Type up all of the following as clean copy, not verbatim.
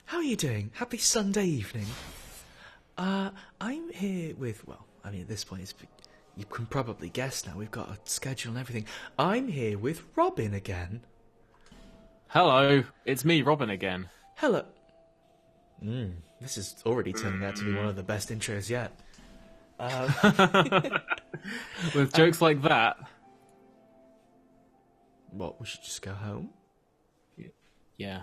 How are you doing? Happy Sunday evening. I'm here with, well, I mean, at this point, you can probably guess now, we've got a schedule and everything. I'm here with Robin again. Hello, it's me, Robin, again. Hello. This is already turning out to be one of the best intros yet. With jokes like that. What, we should just go home? Yeah.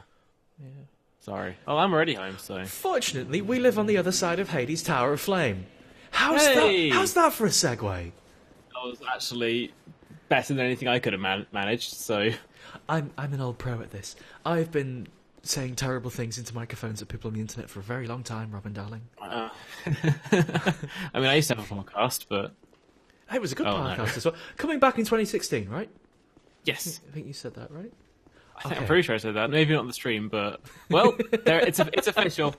Sorry. Oh, I'm already home, so... Fortunately, we live on the other side of Hades' Tower of Flame. How's that for a segue? That was actually better than anything I could have managed, so... I'm an old pro at this. I've been saying terrible things into microphones at people on the internet for a very long time, Robin, darling. I mean, I used to have a podcast, but... It was a good podcast as well. Coming back in 2016, right? Yes. I think you said that, right? I'm pretty sure I said that. Maybe not on the stream, but... Well, it's official.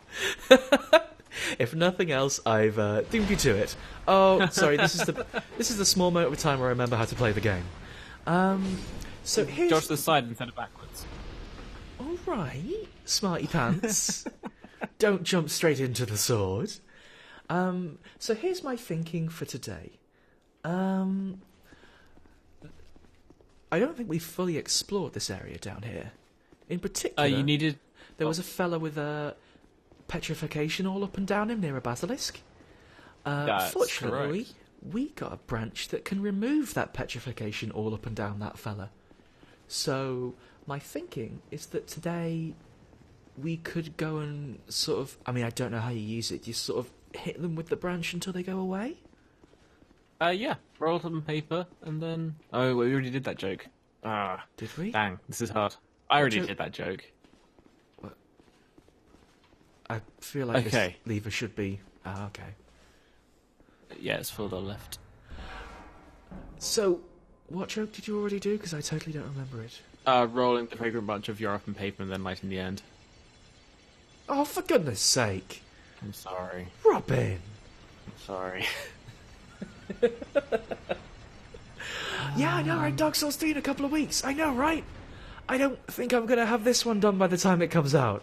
If nothing else, I've doomed you to it. Oh, sorry, this is the small moment of time where I remember how to play the game. So here's... Dodge to the side instead of backwards. All right, smarty pants. Don't jump straight into the sword. So here's my thinking for today. I don't think we've fully explored this area down here. In particular, there was a fella with a petrification all up and down him near a basilisk. Fortunately, we got a branch that can remove that petrification all up and down that fella. So my thinking is that today we could go and sort of... I mean, I don't know how you use it. You sort of hit them with the branch until they go away? Yeah. Roll some paper, and then... Oh, we already did that joke. Did we? Dang, this is hard. I already did that joke. What? I feel like this lever should be... okay. Yeah, it's for the left. So, what joke did you already do? Because I totally don't remember it. Rolling the fragrant bunch of Europe and paper and then lighting the end. Oh, for goodness sake. I'm sorry. Robin! I'm sorry. Yeah, I know, right? Dark Souls 3 in a couple of weeks. I know, right? I don't think I'm going to have this one done by the time it comes out.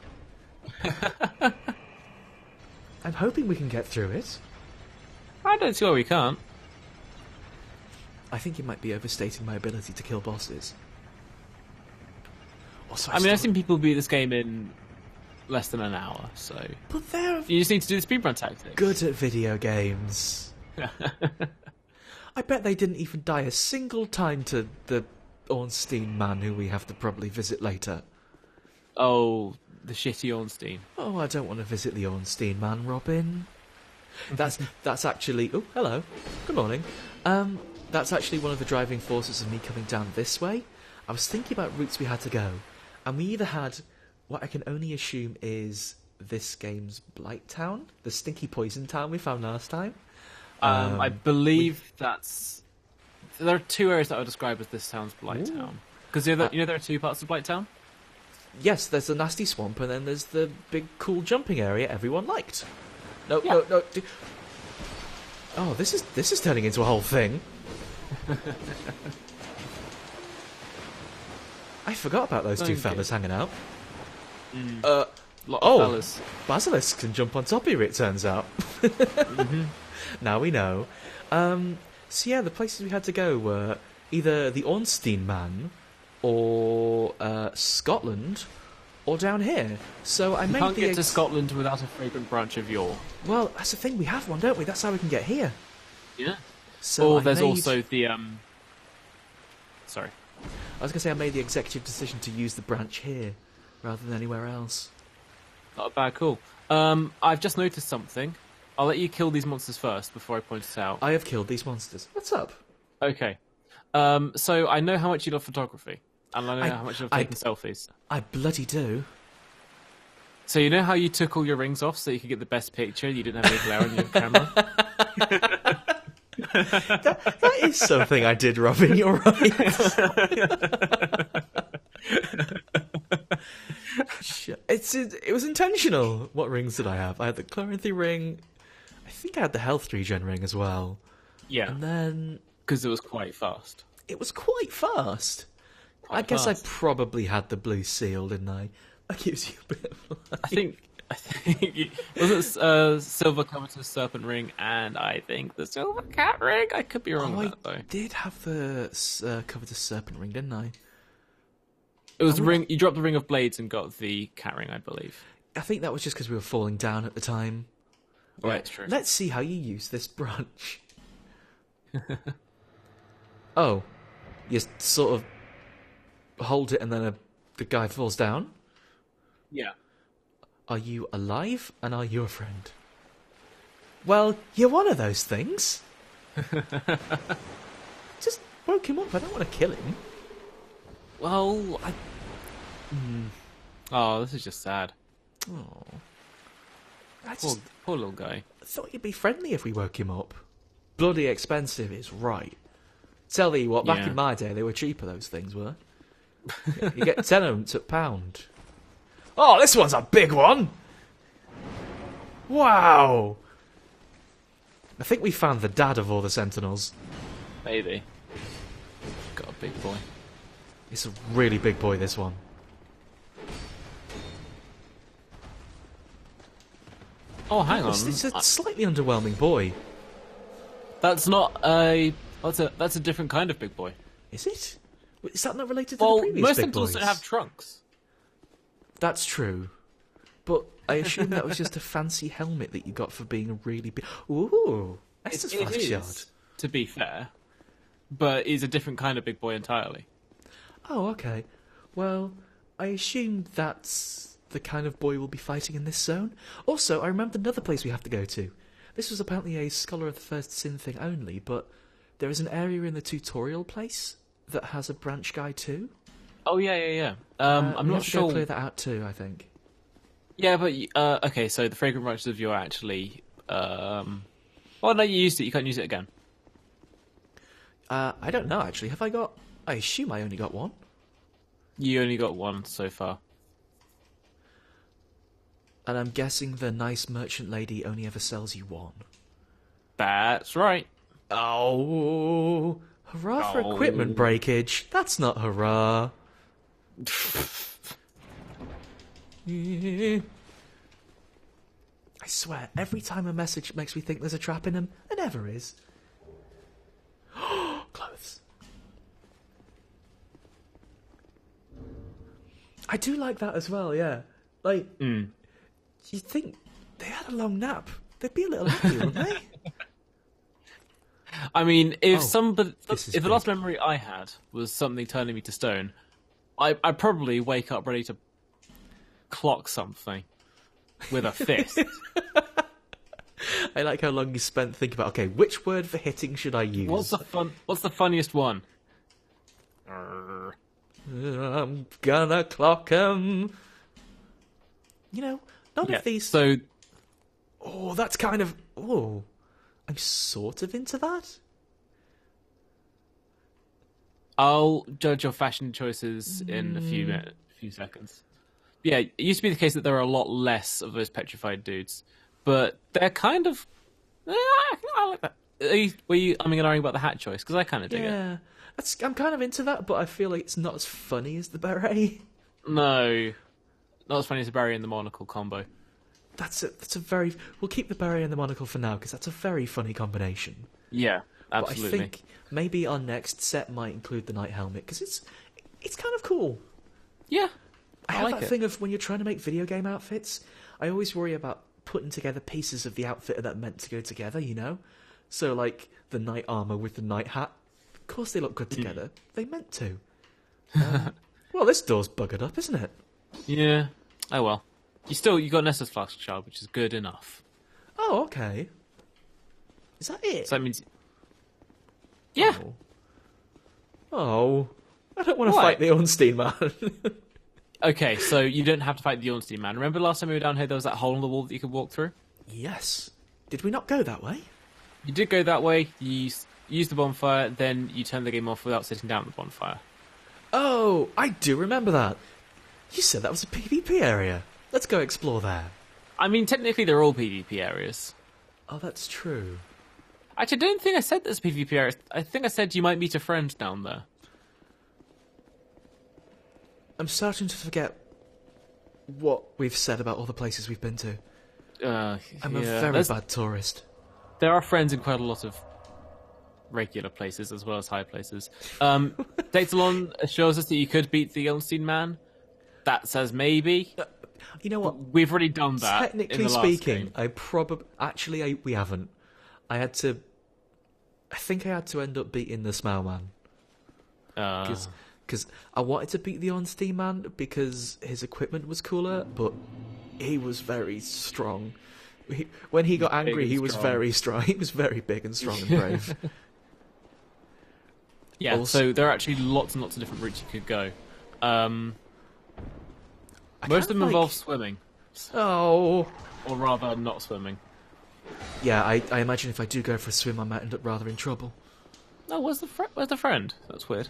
I'm hoping we can get through it. I don't see why we can't. I think you might be overstating my ability to kill bosses. Also, I've seen people beat this game in less than an hour, so... But they're... You just need to do the speedrun tactics. Good at video games. I bet they didn't even die a single time to the Ornstein man who we have to probably visit later. Oh, the shitty Ornstein. Oh, I don't want to visit the Ornstein man, Robin. That's actually... Oh, hello. Good morning. That's actually one of the driving forces of me coming down this way. I was thinking about routes we had to go, and we either had what I can only assume is this game's Blight Town, the stinky poison town we found last time. I believe that's... There are two areas that I would describe as this town's Blight Town. Because you know there are two parts of Blight Town? Yes, there's the nasty swamp, and then there's the big cool jumping area everyone liked. No. Oh, this is turning into a whole thing. I forgot about those two fellas hanging out. Fellas. Basilisk can jump on top here, it turns out. Now we know. So yeah, the places we had to go were either the Ornstein man, or Scotland, or down here. So I you can't get to Scotland without a fragrant branch of yore. Well, that's the thing, we have one, don't we? That's how we can get here. Yeah. So there's also the Sorry. I was going to say I made the executive decision to use the branch here, rather than anywhere else. Not a bad call. I've just noticed something. I'll let you kill these monsters first before I point it out. I have killed these monsters. What's up? Okay. So I know how much you love photography, and I know how much you love taking selfies. I bloody do. So you know how you took all your rings off so you could get the best picture? You didn't have any glare on your camera? That is something I did, Robin, you're right. It was intentional. What rings did I have? I had the Chloranthy ring. I think I had the health regen ring as well. Yeah. And then... Because it was quite fast. It was quite fast. I guess I probably had the blue seal, didn't I? That gives you a bit of life. I think was it Silver Covetous Serpent Ring, and I think the Silver Cat Ring. I could be wrong with that though. I did have the Covetous Serpent Ring, didn't I? It was the ring. You dropped the Ring of Blades and got the Cat Ring, I believe. I think that was just because we were falling down at the time. Yeah, right, true. Let's see how you use this branch. Oh, you sort of hold it and then the guy falls down? Yeah. Are you alive and are you a friend? Well, you're one of those things. Just woke him up. I don't want to kill him. Well, Oh, this is just sad. Oh. Poor little guy. I thought you'd be friendly if we woke him up. Bloody expensive is right. Tell you what, back in my day, they were cheaper, those things were. You get 10 of them to £1. Oh, this one's a big one! Wow! I think we found the dad of all the Sentinels. Maybe. Got a big boy. It's a really big boy, this one. Oh, hang on. It's a slightly underwhelming boy. That's not a... That's a different kind of big boy. Is it? Is that not related to the previous big boys? Most Sentinels don't have trunks. That's true. But I assume that was just a fancy helmet that you got for being a really big... Ooh! That's a fast shot. To be fair. But he's a different kind of big boy entirely. Oh, okay. Well, I assume that's the kind of boy we'll be fighting in this zone. Also, I remembered another place we have to go to. This was apparently a Scholar of the First Sin thing only, but there is an area in the tutorial place that has a branch guide too. Oh, yeah. I'm not sure. Go clear that out too, I think. Yeah, but okay. So the fragrant branches of you are actually. Well, no, you used it. You can't use it again. I don't know actually. Have I got? I assume I only got one. You only got one so far. And I'm guessing the nice merchant lady only ever sells you one. That's right. Oh, hurrah for equipment breakage. That's not hurrah. I swear, every time a message makes me think there's a trap in them, there never is. Clothes. I do like that as well, yeah. Like, you'd think they had a long nap. They'd be a little happy, wouldn't they? I mean, if the last memory I had was something turning me to stone, I'd probably wake up ready to clock something with a fist. I like how long you spent thinking about, okay, which word for hitting should I use? What's the funniest one? I'm gonna clock 'em. You know, none of these... So... Oh, that's kind of... Oh, I'm sort of into that. I'll judge your fashion choices in a few seconds. Yeah, it used to be the case that there are a lot less of those petrified dudes, but they're kind of... I like that. Were you umming and ahhing about the hat choice? Because I kind of dig it. Yeah, I'm kind of into that, but I feel like it's not as funny as the beret. No, not as funny as the beret and the monocle combo. That's a very... We'll keep the beret and the monocle for now, because that's a very funny combination. Yeah, absolutely. But I think maybe our next set might include the knight helmet, because it's kind of cool. Yeah, I have that thing of when you're trying to make video game outfits, I always worry about putting together pieces of the outfit that are meant to go together, you know? So, like, the knight armour with the knight hat. Of course they look good together. They meant to. Well, this door's buggered up, isn't it? Yeah. Oh, well. You got Nessus Flask Shard, which is good enough. Oh, okay. Is that it? So that means... Yeah. Oh. I don't want to fight the Ornstein man. Okay, so you don't have to fight the Ornstein man. Remember last time we were down here, there was that hole in the wall that you could walk through? Yes. Did we not go that way? You did go that way. You used the bonfire, then you turned the game off without sitting down at the bonfire. Oh, I do remember that. You said that was a PvP area. Let's go explore there. I mean, technically they're all PvP areas. Oh, that's true. Actually, I don't think I said there's a PvP area. I think I said you might meet a friend down there. I'm starting to forget what we've said about all the places we've been to. I'm a very bad tourist. There are friends in quite a lot of regular places as well as high places. Datelon shows us that you could beat the Elmstein man. That says maybe. You know what? We've already done that. Technically speaking, we haven't. I think I had to end up beating the Smell Man. Because I wanted to beat the Elmstein man because his equipment was cooler, but he was very strong. When he got angry, he was very strong. He was very big and strong and brave. Yeah, so there are actually lots and lots of different routes you could go. Most of them involve swimming. Oh. Or rather, not swimming. Yeah, I imagine if I do go for a swim, I might end up rather in trouble. Oh, where's the friend? That's weird.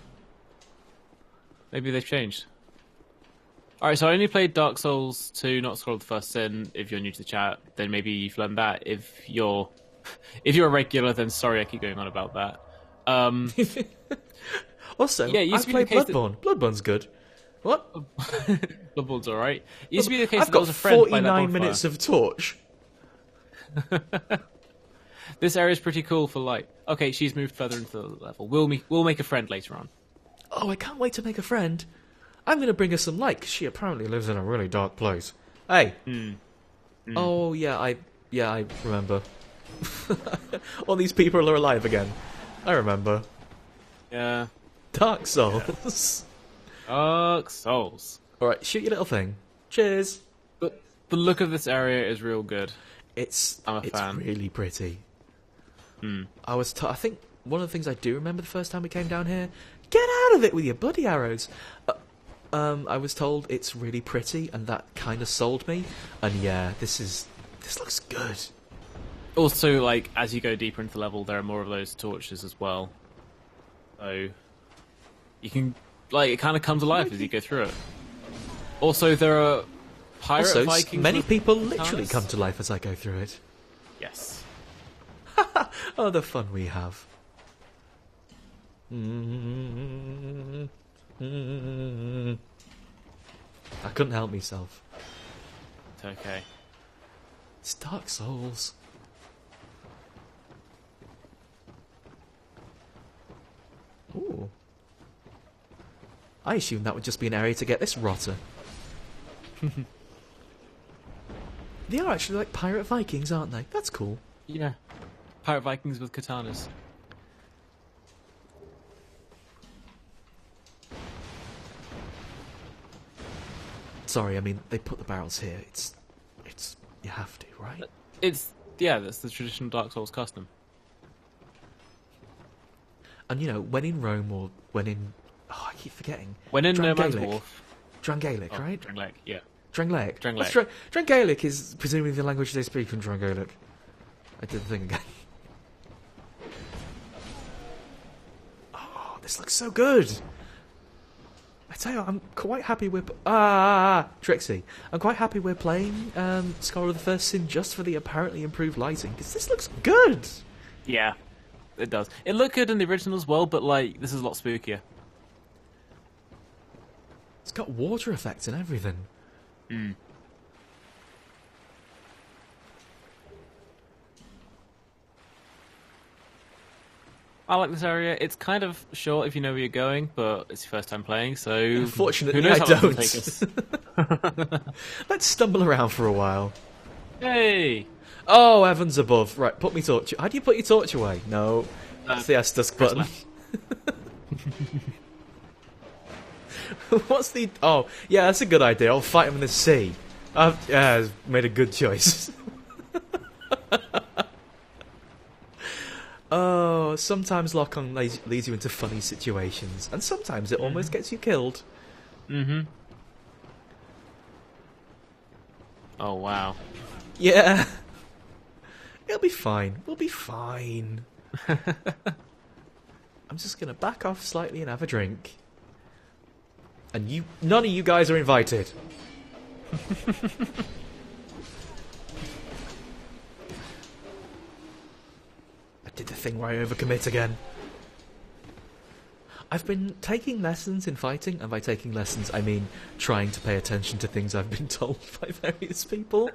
Maybe they've changed. Alright, so I only played Dark Souls 2, not Scroll of the First Sin. If you're new to the chat, then maybe you've learned that. If you're a regular, then sorry I keep going on about that. Also, I played Bloodborne. Bloodborne's good. What? Bloodborne's alright. It used to be the case I've that there got was a friend 49 minutes of torch. This area is pretty cool for like. Okay, she's moved further into the level. We'll make a friend later on. Oh, I can't wait to make a friend. I'm going to bring her some light, 'cause she apparently lives in a really dark place. Hey. Oh, yeah, I remember. All these people are alive again. I remember. Yeah. Dark Souls. Dark Souls. Alright, shoot your little thing. Cheers. But the look of this area is real good. I'm a fan. It's really pretty. I think one of the things I do remember the first time we came down here, get out of it with your bloody arrows. I was told it's really pretty, and that kind of sold me. And yeah, this looks good. Also, like, as you go deeper into the level, there are more of those torches as well. So you can, like, it kind of comes alive as you go through it. Also, there are pirate Vikings. Many people literally come to life as I go through it. Yes. Oh, the fun we have. I couldn't help myself. It's okay. It's Dark Souls. Ooh. I assumed that would just be an area to get this rotter. They are actually like pirate Vikings, aren't they? That's cool. Yeah. Pirate Vikings with katanas. Sorry, I mean, they put the barrels here. It's you have to, right? That's the traditional Dark Souls custom. And you know, when in Rome or when in... Oh, I keep forgetting. When in No Man's Wharf. Drangalic, right? Drangleic, yeah. Drangleic. Drangleic. Drangalic is presumably the language they speak in Drangalic. I did the thing again. Oh, this looks so good! I tell you, I'm quite happy we're... Trixie. I'm quite happy we're playing Scholar of the First Sin just for the apparently improved lighting, because this looks good! Yeah, it does. It looked good in the original as well, but, like, this is a lot spookier. It's got water effects and everything. I like this area. It's kind of short if you know where you're going, but it's your first time playing, so... Unfortunately, who knows I how long don't. it'll take us. Let's stumble around for a while. Hey! Oh, heavens above. Right, put me torch... How do you put your torch away? No. It's the S-Dusk button. What's the... Oh, yeah, that's a good idea. I'll fight him in the sea. I've made a good choice. Oh, sometimes lock-on leads you into funny situations, and sometimes it almost gets you killed. Oh, wow. Yeah. It'll be fine. We'll be fine. I'm just going to back off slightly and have a drink. And none of you guys are invited. I did the thing where I overcommit again. I've been taking lessons in fighting, and by taking lessons, I mean trying to pay attention to things I've been told by various people.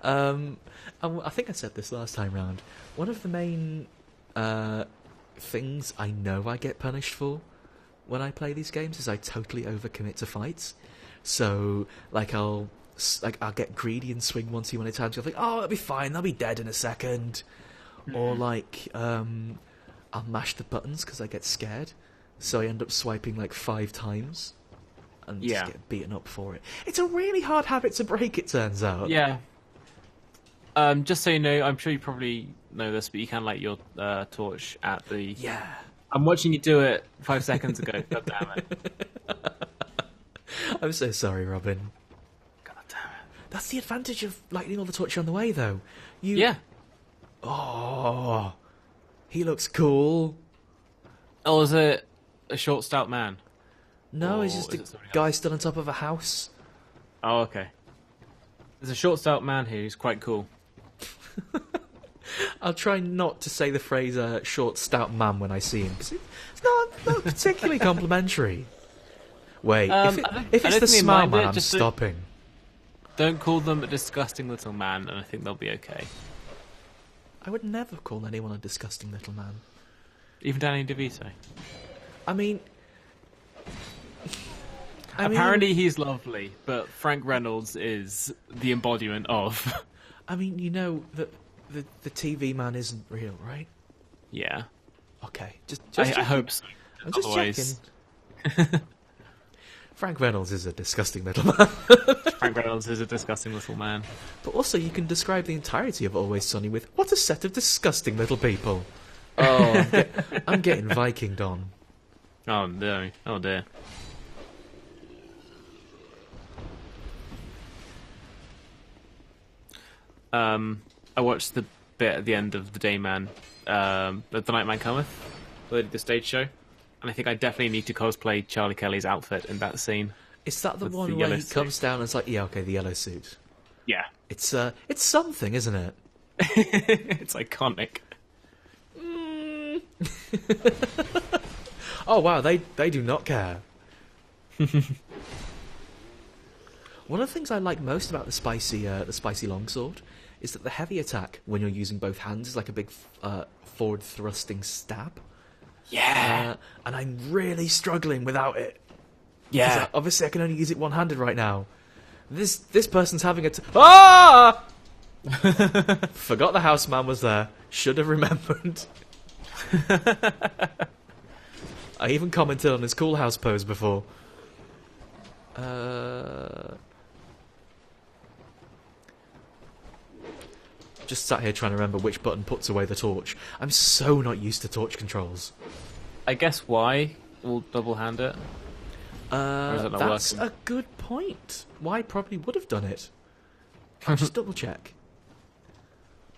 And I think I said this last time round. One of the main things I know I get punished for when I play these games is I totally overcommit to fights. So, I'll get greedy and swing one too many times. I'll think, oh, it'll be fine. I'll be dead in a second. Or I'll mash the buttons because I get scared. So I end up swiping 5 times and just get beaten up for it. It's a really hard habit to break, it turns out. Yeah. Just so you know, I'm sure you probably know this, but you can light your torch at the... Yeah. I'm watching you do it 5 seconds ago. God damn it. I'm so sorry, Robin. God damn it. That's the advantage of lighting all the torch on the way, though. Yeah. Oh, he looks cool. Oh, is it a short, stout man? No, he's just a guy stood on top of a house. Oh, okay. There's a short, stout man here who's quite cool. I'll try not to say the phrase short, stout man when I see him, because it's not particularly complimentary. Wait, if it's the smile man, I'm stopping. Don't call them a disgusting little man, and I think they'll be okay. I would never call anyone a disgusting little man. Even Danny DeVito? I mean... Apparently he's lovely, but Frank Reynolds is the embodiment of... I mean, you know that the TV man isn't real, right? Yeah. Okay, just I hope so. I'm just Otherwise... checking. Frank Reynolds is a disgusting little man. Frank Reynolds is a disgusting little man. But also, you can describe the entirety of Always Sunny with, what a set of disgusting little people. Oh, I'm getting Vikinged on. Oh, no. Oh, dear. I watched the bit at the end of The Dayman, The Night Man Cometh, the stage show, and I think I definitely need to cosplay Charlie Kelly's outfit in that scene. Is that the one where he comes down and it's like, yeah, okay, the yellow suit? Yeah. It's something, isn't it? It's iconic. Oh wow, they do not care. One of the things I like most about the spicy longsword is that the heavy attack, when you're using both hands, is like a big forward thrusting stab. Yeah. And I'm really struggling without it. Yeah. Obviously, I can only use it one-handed right now. This person's having a... Ah! Forgot the houseman was there. Should have remembered. I even commented on his cool house pose before. Just sat here trying to remember which button puts away the torch. I'm so not used to torch controls. I guess Y will double-hand it. That's a good point. Y probably would have done it. I'll just double check.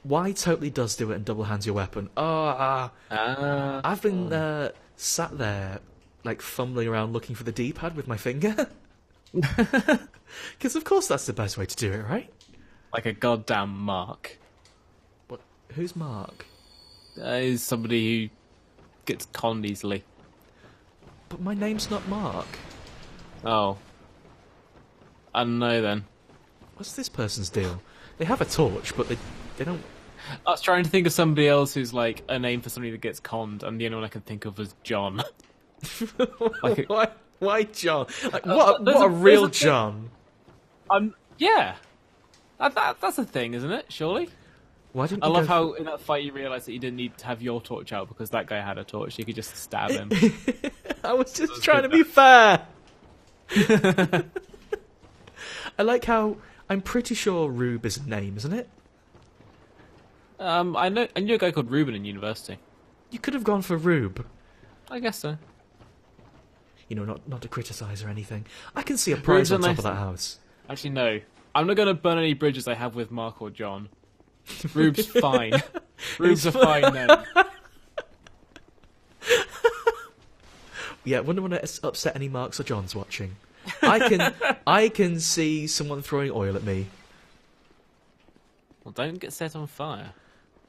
Y totally does do it and double hands your weapon. I've been sat there fumbling around looking for the D-pad with my finger. Because of course that's the best way to do it, right? Like a goddamn Mark. What? Who's Mark? Is somebody who gets conned easily. But my name's not Mark. Oh. I don't know then. What's this person's deal? They have a torch, but they don't... I was trying to think of somebody else who's like a name for somebody that gets conned, and the only one I can think of is John. Why John? What a real John. Yeah. That's a thing, isn't it? Surely? Why didn't I love how in that fight you realised that you didn't need to have your torch out because that guy had a torch. You could just stab him. I was just trying to be fair. I like how I'm pretty sure Rube is a name, isn't it? I knew a guy called Ruben in university. You could have gone for Rube. I guess so. You know, not to criticise or anything. I can see a prize on top of that house. Actually, no. I'm not going to burn any bridges I have with Mark or John. Rube's fine. Rube's a fine name. Yeah, wouldn't want to upset any Marks or Johns watching. I can see someone throwing oil at me. Well, don't get set on fire.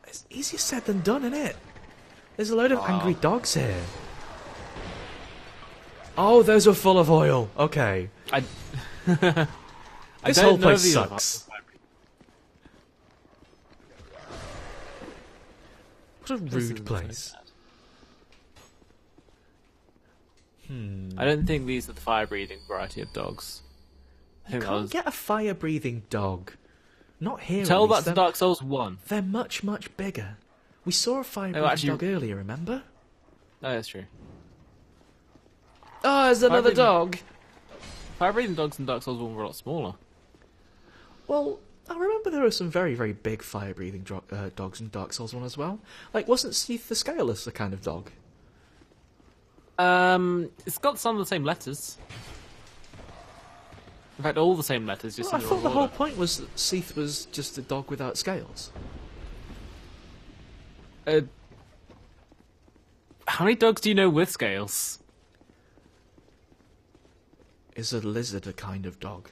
It's easier said than done, isn't it? There's a load of angry dogs here. Oh, those were full of oil. Okay. This whole place sucks. What a rude place. I don't think these are the fire-breathing variety of dogs. You can't get a fire-breathing dog. Not here. Tell that to Dark Souls 1. They're much, much bigger. We saw a fire-breathing dog earlier, remember? Oh, that's true. Oh, there's another dog. Fire-breathing dogs in Dark Souls 1 were a lot smaller. Well, I remember there were some very, very big fire-breathing dogs in Dark Souls 1 as well. Like, wasn't Seath the Scaleless a kind of dog? It's got some of the same letters. In fact, all the same letters. Just I thought the whole point was that Seath was just a dog without scales. How many dogs do you know with scales? Is a lizard a kind of dog?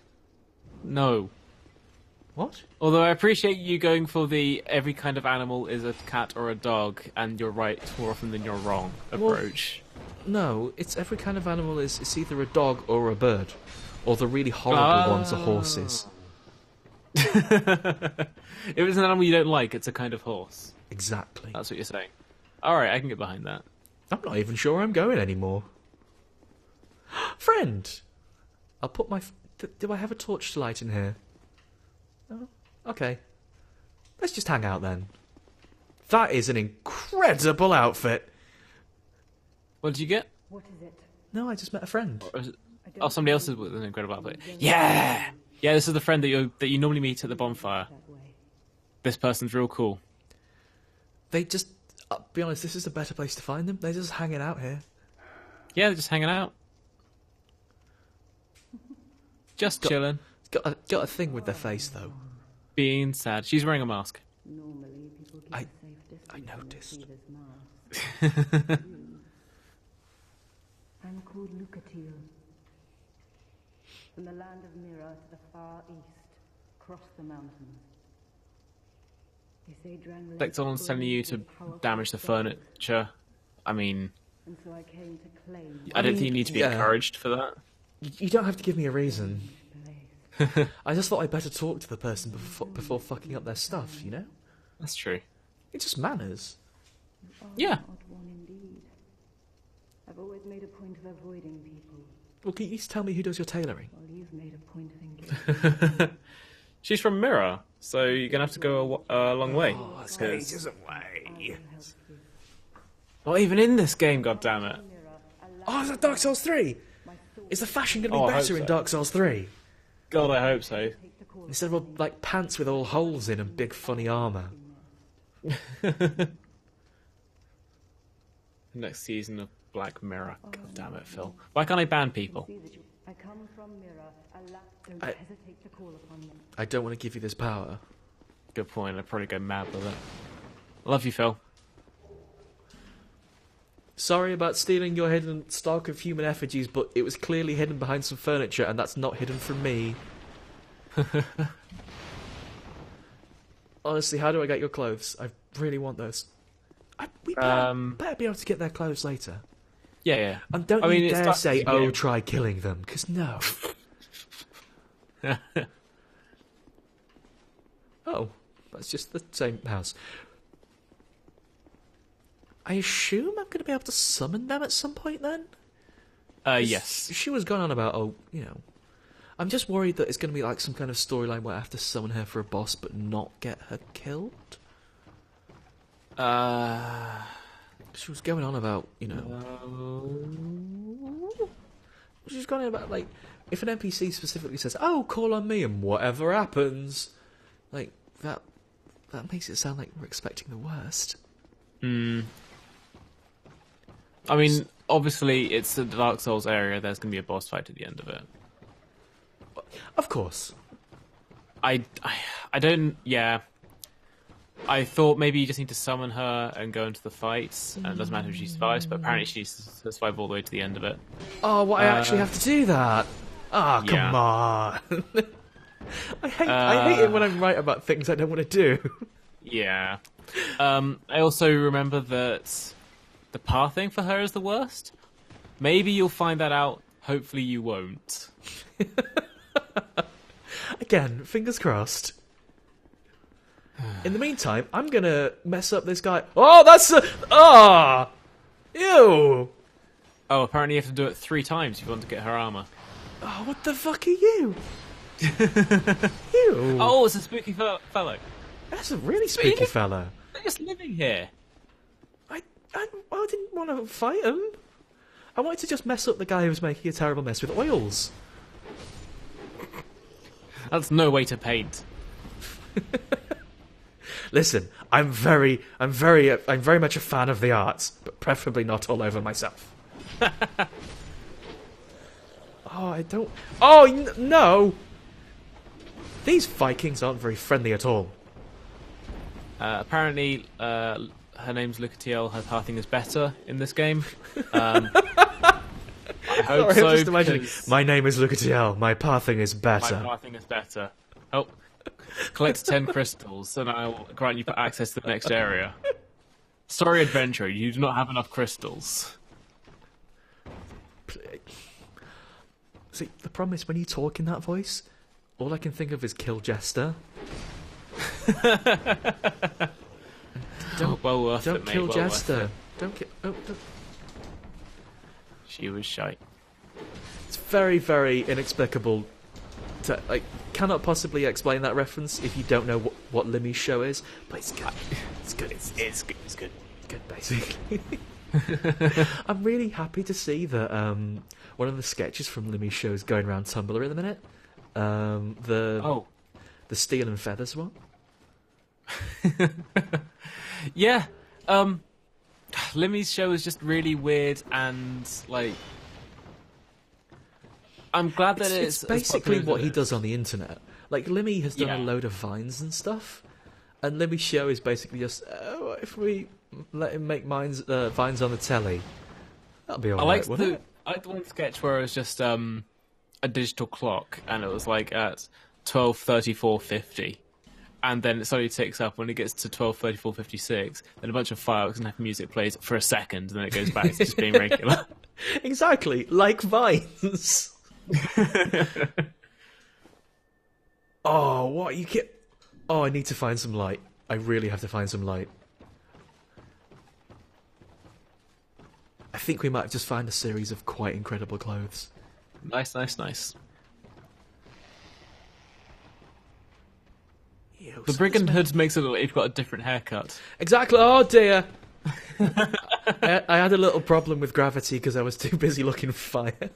No. What? Although I appreciate you going for the every kind of animal is a cat or a dog, and you're right more often than you're wrong approach. Well, no, it's every kind of animal is either a dog or a bird. Or the really horrible ones are horses. If it's an animal you don't like, it's a kind of horse. Exactly. That's what you're saying. Alright, I can get behind that. I'm not even sure I'm going anymore. Friend! I'll put my... Do I have a torch to light in here? Oh, okay. Let's just hang out then. That is an incredible outfit! What did you get? What is it? No, I just met a friend. Oh, somebody else is with an incredible outfit. Yeah! Yeah, this is the friend that you normally meet at the bonfire. This person's real cool. They just... I'll be honest, this is a better place to find them. They're just hanging out here. Yeah, they're just hanging out. Just chilling. Got a thing with their face, though. Being sad. She's wearing a mask. I noticed. I'm called Lucatil. From the land of Mira to the far east, across the mountains. They say like someone's telling you to damage the furniture. I mean, and so I came to claim. I don't think you need to be encouraged for that. You don't have to give me a reason. I just thought I'd better talk to the person before fucking up their stuff, you know? That's true. It's just manners. Yeah. Odd one indeed. I've always made a point of avoiding people. Well, can you tell me who does your tailoring? Well, you've made a point of engaging. She's from Mirror, so you're gonna have to go a long way. Oh, that's ages away. Not even in this game, goddammit. Oh, is that Dark Souls 3? Is the fashion going to be better in Dark Souls 3? God, I hope so. Instead of like pants with all holes in and big funny armour. Next season of Black Mirror. God damn it, Phil. Why can't I ban people? I come from Mira. Don't hesitate to call upon me. I don't want to give you this power. Good point. I'd probably go mad with it. Love you, Phil. Sorry about stealing your hidden stock of human effigies, but it was clearly hidden behind some furniture, and that's not hidden from me. Honestly, how do I get your clothes? I really want those. We better be able to get their clothes later. Yeah. And don't you dare say, oh, try killing them, because no. Oh, that's just the same house. I assume I'm going to be able to summon them at some point then? Yes. She was going on about, I'm just worried that it's going to be like some kind of storyline where I have to summon her for a boss but not get her killed. She was going on about, She was going on about, like, if an NPC specifically says, oh, call on me and whatever happens, like, that makes it sound like we're expecting the worst. I mean, obviously, it's the Dark Souls area. There's going to be a boss fight at the end of it. Of course. I don't... Yeah. I thought maybe you just need to summon her and go into the fight, and it doesn't matter if she survives, but apparently she needs to survive all the way to the end of it. Oh, I actually have to do that? Ah, oh, come on. I hate it when I'm right about things I don't want to do. Yeah. I also remember that the pathing for her is the worst. Maybe you'll find that out. Hopefully you won't. Again, fingers crossed. In the meantime, I'm gonna mess up this guy. Oh, that's ew! Oh, apparently you have to do it 3 times if you want to get her armor. Oh, what the fuck are you? Ew! Oh, it's a spooky fellow. That's a really spooky fella. They're just living here. I didn't want to fight him. I wanted to just mess up the guy who was making a terrible mess with oils. That's no way to paint. Listen, I'm very much a fan of the arts, but preferably not all over myself. Oh, I don't. Oh no! These Vikings aren't very friendly at all. Apparently, her name's Lucatiel. Her pathing is better in this game. I hope so. I'm just imagining. My name is Lucatiel. My pathing is better. My pathing is better. Oh, collect 10 crystals, and I'll grant you access to the next area. Sorry, adventurer, you do not have enough crystals. See, the problem is when you talk in that voice, all I can think of is Kill Jester. Don't kill Jester. Don't kill. Oh, don't. She was shy. It's very, very inexplicable. I cannot possibly explain that reference if you don't know what Limmy's show is, but it's good. It's good. It's good. It's good. Good, basically. I'm really happy to see that one of the sketches from Limmy's show is going around Tumblr at the minute. The Steel and Feathers one. Yeah. Limmy's show is just really weird and like. I'm glad that it's basically what he does on the internet. Like Limmy has done a load of vines and stuff, and Limmy's show is basically just if we let him make vines on the telly, that'll be alright. I like the one sketch where it was just a digital clock, and it was like at 12:34:50, and then it slowly ticks up. When it gets to 12:34:56, then a bunch of fireworks and music plays for a second, and then it goes back to just being regular. Exactly, like vines. Oh, what you get? Oh, I need to find some light. I really have to find some light. I think we might have just found a series of quite incredible clothes. Nice. Ew, the Brigand Hood makes it look like you've got a different haircut. Exactly. Oh dear. I had a little problem with gravity because I was too busy looking for fire.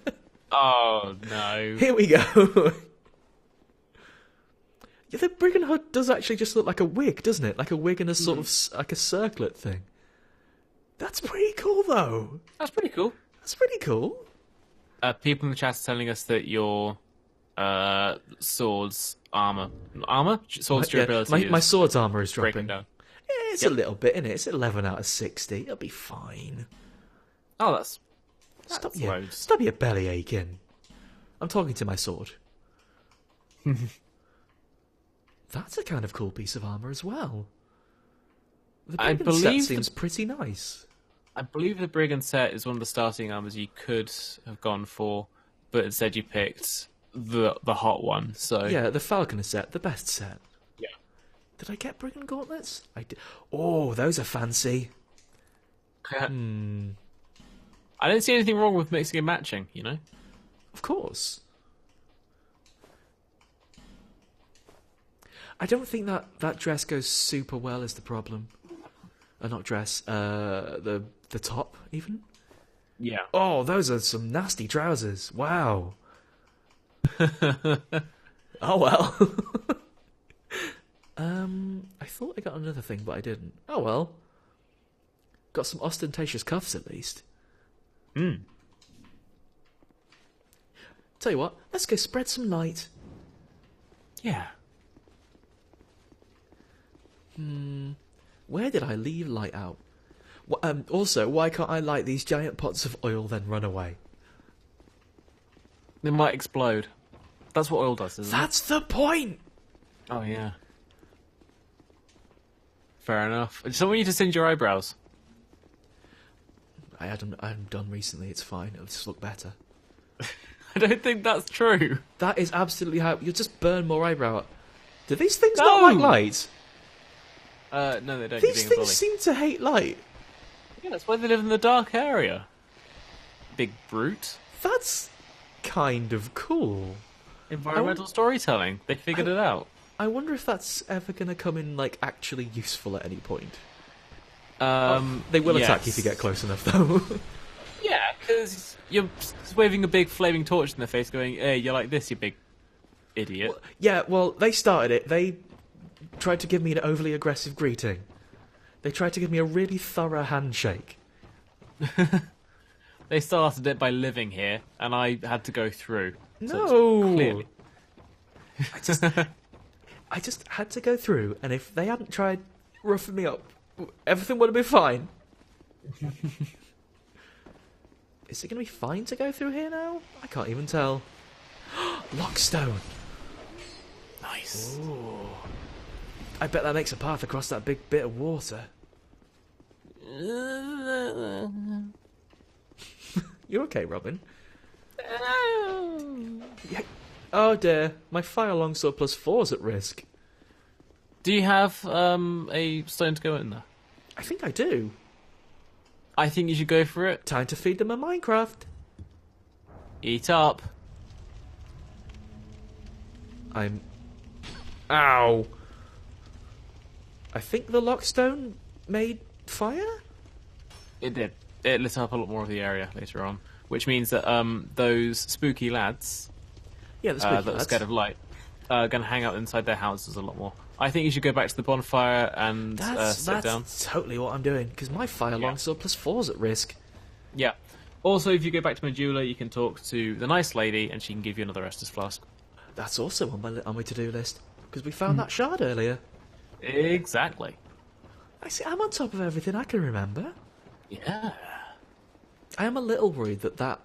Oh no! Here we go. Yeah, the Brigand Hood does actually just look like a wig, doesn't it? Like a wig and a sort of like a circlet thing. That's pretty cool, though. That's pretty cool. People in the chat are telling us that your sword's sword's durability. My sword's armor is dropping. Down. Yeah, it's a little bit, isn't it? It's 11 out of 60. It'll be fine. Oh, that's Stop your belly aching. I'm talking to my sword. That's a kind of cool piece of armor as well. The Brigand set seems pretty nice. I believe the Brigand set is one of the starting armors you could have gone for, but instead you picked the hot one. So yeah, the Falconer set, the best set. Yeah. Did I get Brigand gauntlets? I did. Oh, those are fancy. I don't see anything wrong with mixing and matching, you know? Of course. I don't think that dress goes super well is the problem. Not dress, the top, even? Yeah. Oh, those are some nasty trousers. Wow. Oh, well. I thought I got another thing, but I didn't. Oh, well. Got some ostentatious cuffs, at least. Tell you what, let's go spread some light. Yeah. Where did I leave light out? Also, why can't I light these giant pots of oil then run away? They might explode. That's what oil does, isn't it? That's the point! Oh, yeah. Fair enough. Someone need to singe your eyebrows. I had them done recently. It's fine. It'll just look better. I don't think that's true. That is absolutely how you'll just burn more eyebrow. Do these things not like light? No, they don't. These things seem to hate light. Yeah, that's why they live in the dark area. Big brute. That's kind of cool. Environmental storytelling. They figured it out. I wonder if that's ever going to come in, like, actually useful at any point. They will attack you if you get close enough, though. Yeah, because you're waving a big flaming torch in their face going, hey, you're like this, you big idiot. Well, they started it. They tried to give me an overly aggressive greeting. They tried to give me a really thorough handshake. They started it by living here, and I had to go through. No! So clearly. I just had to go through, and if they hadn't tried roughing me up, everything would have been fine. Is it going to be fine to go through here now? I can't even tell. Lockstone! Nice. Ooh. I bet that makes a path across that big bit of water. You okay, Robin? Yeah. Oh dear, my fire longsword +4's at risk. Do you have a stone to go in there? I think I do. I think you should go for it. Time to feed them a Minecraft. Eat up. Ow. I think the lockstone made fire? It did. It lit up a lot more of the area later on, which means that those spooky lads, the spooky that are lads scared of light, are going to hang out inside their houses a lot more. I think you should go back to the bonfire and sit down. That's totally what I'm doing, because my fire longsword +4's at risk. Yeah. Also, if you go back to Majula, you can talk to the nice lady, and she can give you another Estus flask. That's also on my to-do list, because we found that shard earlier. Exactly. I see. I'm on top of everything I can remember. Yeah. I am a little worried that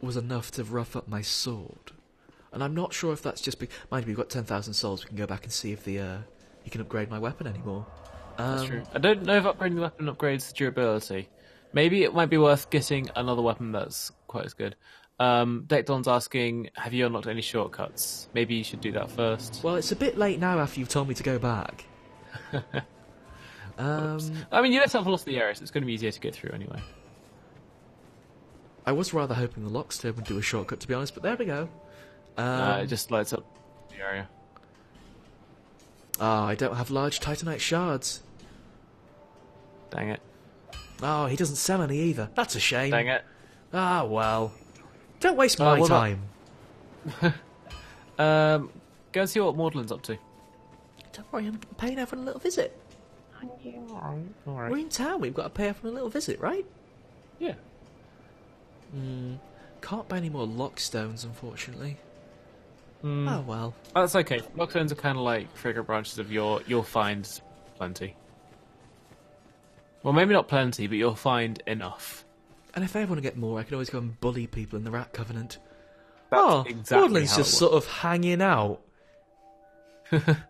was enough to rough up my sword. And I'm not sure if that's just... Mind you, we've got 10,000 souls. We can go back and see if you can upgrade my weapon anymore. That's true. I don't know if upgrading the weapon upgrades durability. Maybe it might be worth getting another weapon that's quite as good. Dekdon's asking, have you unlocked any shortcuts? Maybe you should do that first. Well, it's a bit late now after you've told me to go back. I mean, you let have lost the area, so it's going to be easier to get through anyway. I was rather hoping the lockstone would do a shortcut, to be honest, but there we go. It just lights up the area. I don't have large titanite shards. Dang it. Oh, he doesn't sell any either. That's a shame. Dang it. Ah, well. Don't waste my time. Go and see what Maudlin's up to. Don't worry, I'm paying everyone a little visit. We're in town, we've got to pay everyone a little visit, right? Yeah. Can't buy any more lockstones, unfortunately. Oh well. That's okay. Lockstones are kind of like trigger branches of you'll find plenty. Well, maybe not plenty, but you'll find enough. And if I ever want to get more, I can always go and bully people in the Rat Covenant. That's exactly Woodland's just sort of hanging out. Sorry, have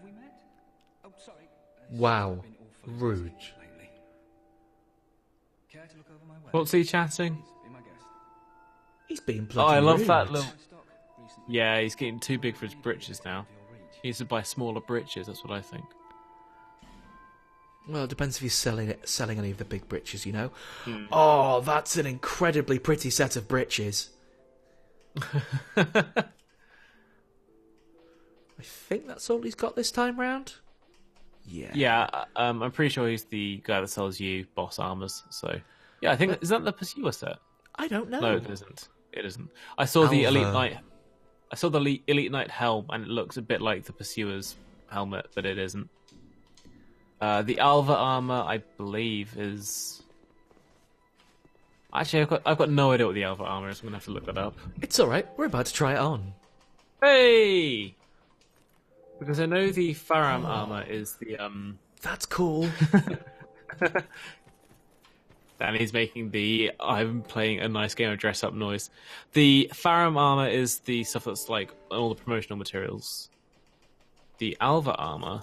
we met? Oh, sorry. Wow. Rude. Care to look over my weapon? What's he chatting? Be my guest. He's being bloody I love rude. that little... Yeah, he's getting too big for his britches now. He needs to buy smaller britches, that's what I think. Well, it depends if he's selling any of the big britches, you know. Oh, that's an incredibly pretty set of britches. I think that's all he's got this time round. Yeah. Yeah, I'm pretty sure he's the guy that sells you boss armors. So, yeah, I think is that the Pursuer set? I don't know. No, it isn't. It isn't. I saw the Elite Knight. I saw the Elite Knight helm, and it looks a bit like the Pursuer's helmet, but it isn't. The Alva armor, I believe, is. Actually, I've got no idea what the Alva armor is. I'm gonna have to look that up. It's all right. We're about to try it on. Hey! Because I know the Faram armor is the That's cool. Danny's making the I'm playing a nice game of dress up noise. The Faram armor is the stuff that's like all the promotional materials. The Alva armor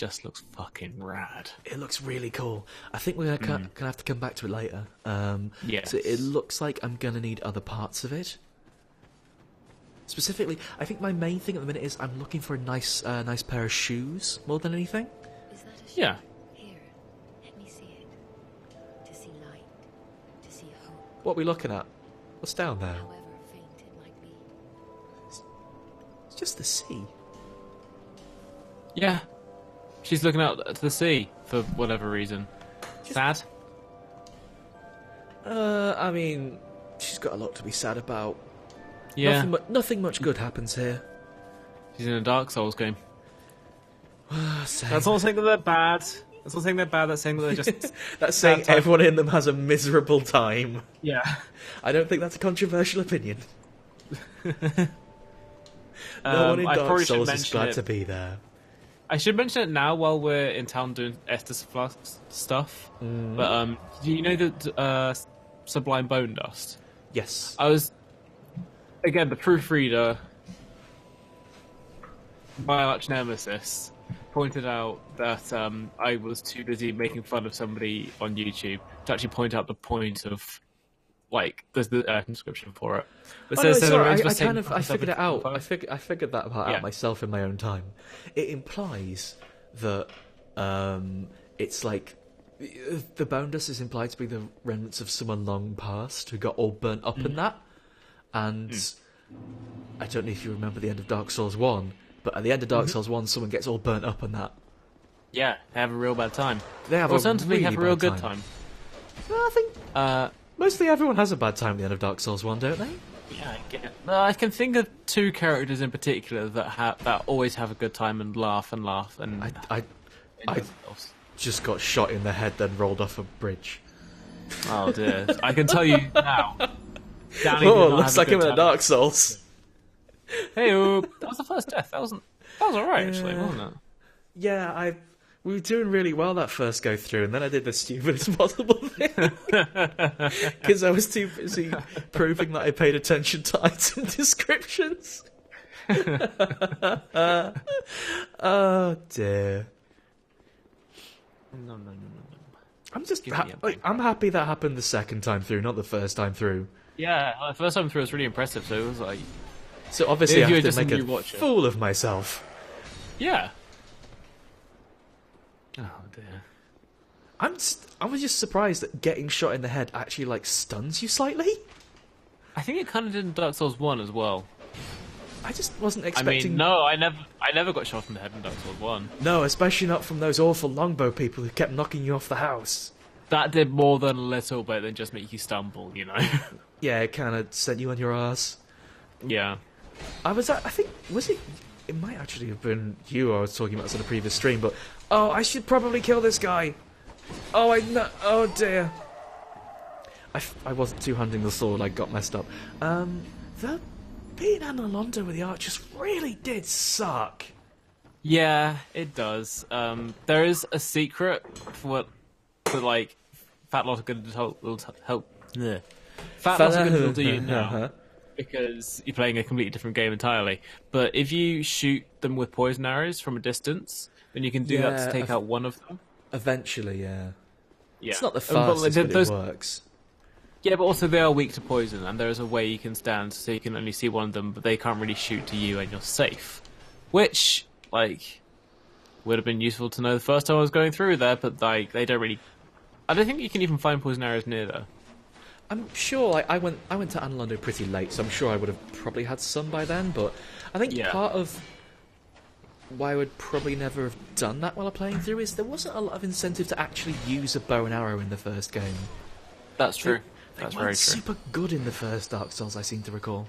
just looks fucking rad. It looks really cool. I think we're gonna have to come back to it later. Yes. So it looks like I'm gonna need other parts of it. Specifically, I think my main thing at the minute is I'm looking for a nice pair of shoes more than anything. Is that a shape? Yeah. Here, let me see it. To see light, to see hope, What are we looking at? What's down there? however faint it might be. It's just the sea. Yeah. She's looking out to the sea for whatever reason. Sad? I mean, she's got a lot to be sad about. Yeah. Nothing much good happens here. She's in a Dark Souls game. Same. That's not saying that they're bad. That's not saying they're bad. That's saying that they're just... That's saying everyone in them has a miserable time. Yeah. I don't think that's a controversial opinion. No one in I Dark probably should Souls is mention glad it. to be there. I should mention it now while we're in town doing Estus stuff. But do you know that Sublime Bone Dust? Yes. I was, again, the proofreader, my arch nemesis, pointed out that I was too busy making fun of somebody on YouTube to actually point out the point of, like, there's the description for it. It I figured it out. I figured that part out myself in my own time. It implies that it's like the bone dust is implied to be the remnants of someone long past who got all burnt up in that. And I don't know if you remember the end of Dark Souls 1, but at the end of Dark Souls 1, someone gets all burnt up in that. Yeah, they have a real bad time. They have Alternatively, have a real good time. Well, I think mostly everyone has a bad time at the end of Dark Souls 1, don't they? Yeah, I get it. No, I can think of two characters in particular that always have a good time and laugh and laugh. And I just got shot in the head, then rolled off a bridge. Oh dear! I can tell you now. Looks like him in a Dark Souls. Hey, that was the first death. That was alright actually, wasn't it? Yeah, we were doing really well that first go through, and then I did the stupidest possible thing because I was too busy proving that I paid attention to item descriptions. Oh dear. No. I'm just I'm happy that happened the second time through, not the first time through. Yeah, the first time through was really impressive. So it was like, so obviously I have to make a fool of myself. Yeah. Oh dear. I was just surprised that getting shot in the head actually like stuns you slightly. I think it kind of did in Dark Souls 1 as well. I just wasn't expecting. I mean, no, I never got shot in the head in Dark Souls 1. No, especially not from those awful longbow people who kept knocking you off the house. That did more than a little bit than just make you stumble, you know. Yeah, it kind of sent you on your ass. Yeah. I think was it? It might actually have been you I was talking about this on a previous stream, but I should probably kill this guy. Oh dear. I wasn't two-handing the sword. I got messed up. The beating Analondo with the archers really did suck. Yeah, it does. There is a secret for like Fat Lot of Good will help. Yeah. Fat Lot of Good will do you now because you're playing a completely different game entirely. But if you shoot them with poison arrows from a distance, then you can do that to take out one of them. Eventually, yeah. Yeah. It's not the fastest, but it works. Yeah, but also they are weak to poison, and there is a way you can stand so you can only see one of them, but they can't really shoot to you, and you're safe. Which, like, would have been useful to know the first time I was going through there, but like they don't really. I don't think you can even find poison arrows near there. I'm sure I went to Analondo pretty late, so I'm sure I would have probably had some by then. But I think part of why I would probably never have done that while playing through is there wasn't a lot of incentive to actually use a bow and arrow in the first game. That's true. They weren't super good in the first Dark Souls, I seem to recall.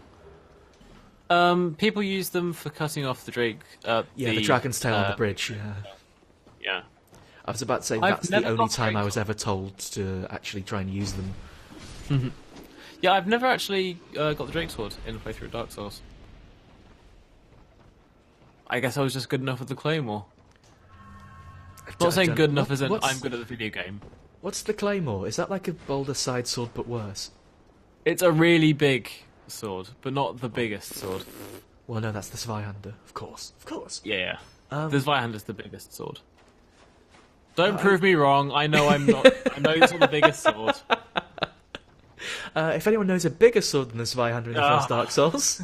People use them for cutting off the Drake. The dragon's tail on the bridge. Yeah. I was about to say that's the only time I was ever told to actually try and use them. Mm-hmm. Yeah, I've never actually got the Drake sword in a playthrough of Dark Souls. I guess I was just good enough with the Claymore. Not saying good enough as in I'm good at the video game. What's the Claymore? Is that like a Boulder side sword but worse? It's a really big sword, but not the biggest sword. Well, no, that's the Zweihander, of course. Yeah. The Zweihander's the biggest sword. Don't prove me wrong. I know I'm not. I know it's not the biggest sword. If anyone knows a bigger sword than the Zweihander in the first Dark Souls...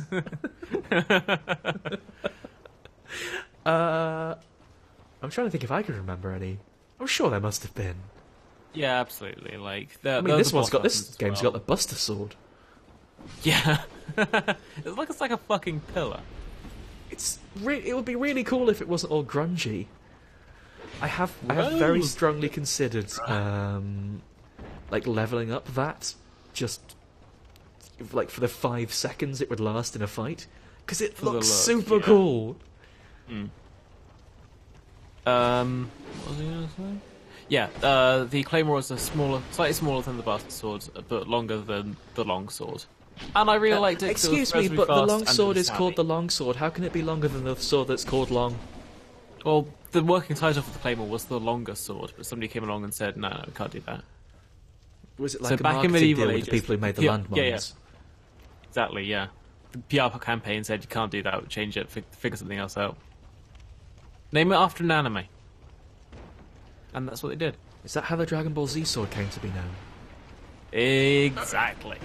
I'm trying to think if I can remember any. I'm sure there must have been. Yeah, absolutely. Like, this game's got the Buster Sword. Yeah, it's like a fucking pillar. It would be really cool if it wasn't all grungy. I have very strongly considered like leveling up that, just like for the 5 seconds it would last in a fight, because it looks super cool. What was I going to say? Yeah, the Claymore is slightly smaller than the Buster Sword, but longer than the Long Sword. And I really liked it. Excuse me, but the Long Sword is called the Long Sword. How can it be longer than the sword that's called Long? Well, the working title for the Claymore was the Longer Sword, but somebody came along and said, no, we can't do that. Was it like a marketing deal with the people who made the landmines? Yeah. Exactly, yeah. The PR campaign said you can't do that, change it, figure something else out. Name it after an anime. And that's what they did. Is that how the Dragon Ball Z sword came to be known? Exactly.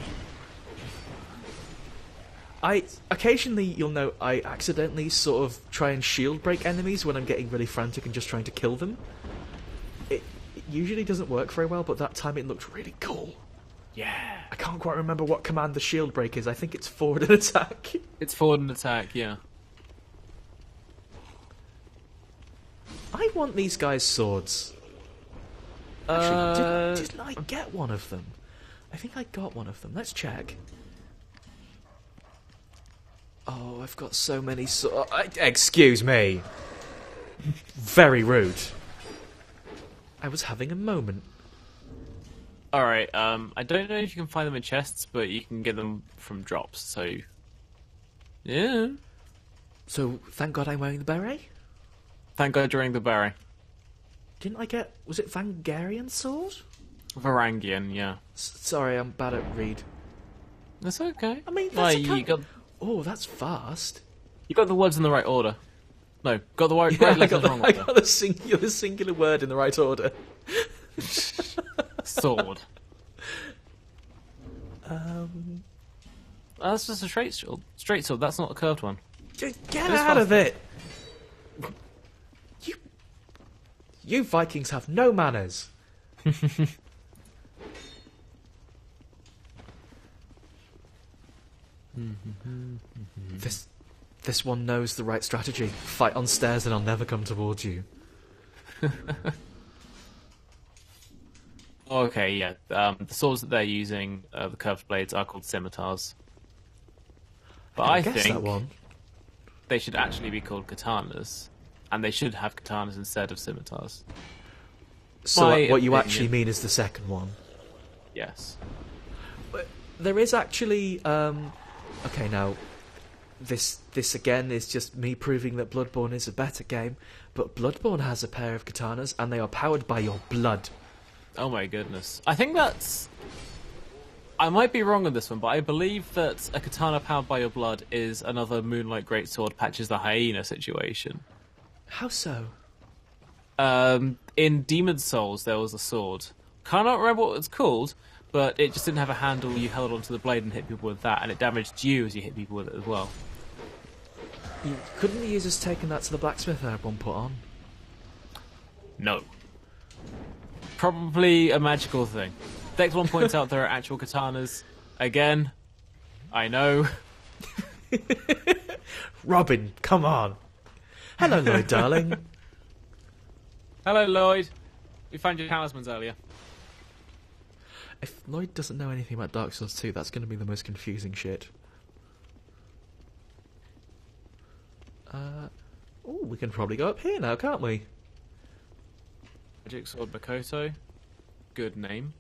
Occasionally, you'll know, I accidentally sort of try and shield break enemies when I'm getting really frantic and just trying to kill them. It usually doesn't work very well, but that time it looked really cool. Yeah. I can't quite remember what command the shield break is. I think it's forward and attack. It's forward and attack, yeah. I want these guys' swords. Actually, didn't I get one of them? I think I got one of them. Let's check. Oh, I've got so many swords. Excuse me. Very rude. I was having a moment. Alright, I don't know if you can find them in chests, but you can get them from drops, so... Yeah. So, thank God I'm wearing the beret? Thank God you're wearing the beret. Didn't I get... Was it Vangarian sword? Varangian, yeah. Sorry, I'm bad at read. That's okay. I mean, that's Oh, that's fast. You got the words in the right order. No, got the right letters in the wrong order. I got the singular word in the right order. Sword. That's just a straight sword. Straight sword, that's not a curved one. Get out of it! You Vikings have no manners. This one knows the right strategy. Fight on stairs and I'll never come towards you. Okay, yeah. The swords that they're using, the curved blades, are called scimitars. But I think that one. They should actually be called katanas, and they should have katanas instead of scimitars. So what you actually mean is the second one? Yes. But there is actually... okay, now, this again is just me proving that Bloodborne is a better game, but Bloodborne has a pair of katanas, and they are powered by your blood. Oh my goodness. I think that's... I might be wrong on this one, but I believe that a katana powered by your blood is another Moonlight Greatsword Patches the Hyena situation. How so? In Demon's Souls, there was a sword. Cannot remember what it's called, but it just didn't have a handle. You held onto the blade and hit people with that, and it damaged you as you hit people with it as well. Couldn't the users taken that to the blacksmith and had one put on? No. Probably a magical thing. Dex1 points out there are actual katanas. Again, I know. Robin, come on. Hello, Lloyd, darling. Hello, Lloyd. We found your talismans earlier. If Lloyd doesn't know anything about Dark Souls 2, that's going to be the most confusing shit. Oh, we can probably go up here now, can't we? Magic Sword Makoto. Good name.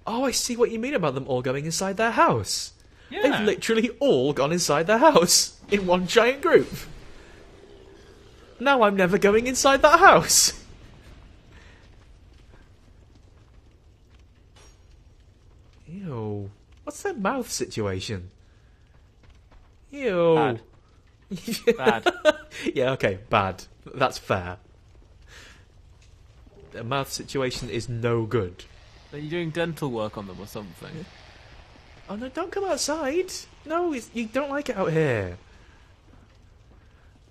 Oh, I see what you mean about them all going inside their house. Yeah. They've literally all gone inside their house in one giant group. Now I'm never going inside that house. Ew. What's their mouth situation? Ew. Bad. Bad. Yeah, okay, bad. That's fair. The mouth situation is no good. Are you doing dental work on them or something? Oh no, don't come outside. No, you don't like it out here.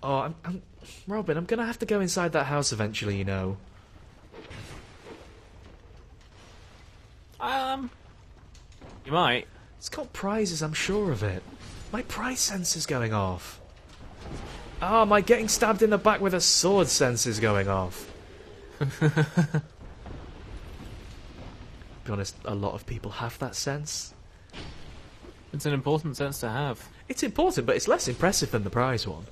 Oh, Robin, I'm gonna have to go inside that house eventually, you know. You might. It's got prizes, I'm sure of it. My prize sensor's going off. Ah, my getting stabbed in the back with a sword sensor's going off. To be honest, a lot of people have that sense. It's an important sense to have. It's important, but it's less impressive than the prize one.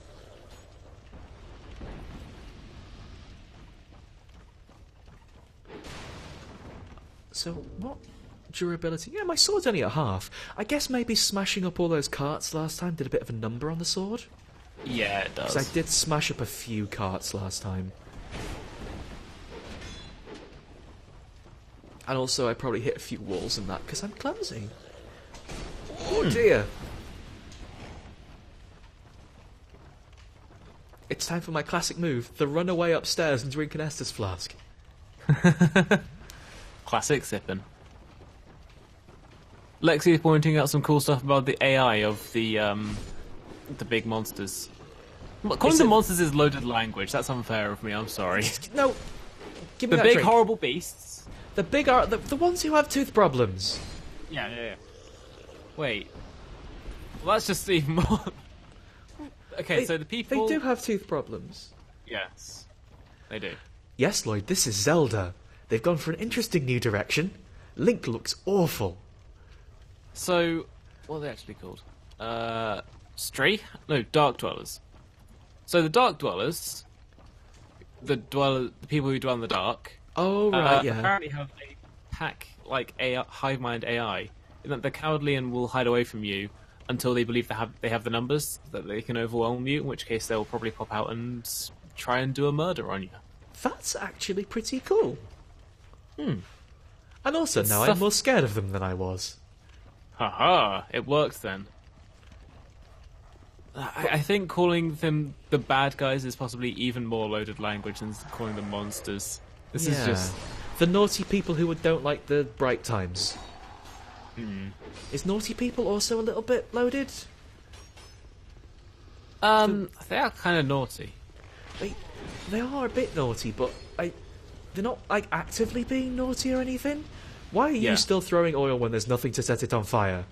So, what durability? Yeah, my sword's only at half. I guess maybe smashing up all those carts last time did a bit of a number on the sword. Yeah, it does. Because I did smash up a few carts last time. And also I probably hit a few walls and that, because I'm clumsy. Oh dear. It's time for my classic move, the run away upstairs and drink an Estus flask. Classic sipping. Lexi is pointing out some cool stuff about the AI of the big monsters. Calling them monsters is loaded language. That's unfair of me. I'm sorry. No, give me the that big drink. horrible beasts. The big are the ones who have tooth problems. Yeah. Wait. Well, that's just even more. Okay, so the people They do have tooth problems. Yes, they do. Yes, Lloyd. This is Zelda. They've gone for an interesting new direction. Link looks awful. So, what are they actually called? Stray? No, Dark Dwellers. So the Dark Dwellers, the people who dwell in the dark. Oh right, yeah. Apparently have a pack like AI, hive mind AI, in that they're cowardly and will hide away from you until they believe they have the numbers that they can overwhelm you. In which case they'll probably pop out and try and do a murder on you. That's actually pretty cool. And also It's now I'm more scared of them than I was. Haha, it works then. I think calling them the bad guys is possibly even more loaded language than calling them monsters. This is just... The naughty people who don't like the bright times. Is naughty people also a little bit loaded? They are kind of naughty. They are a bit naughty, but they're not like actively being naughty or anything. Why are you still throwing oil when there's nothing to set it on fire?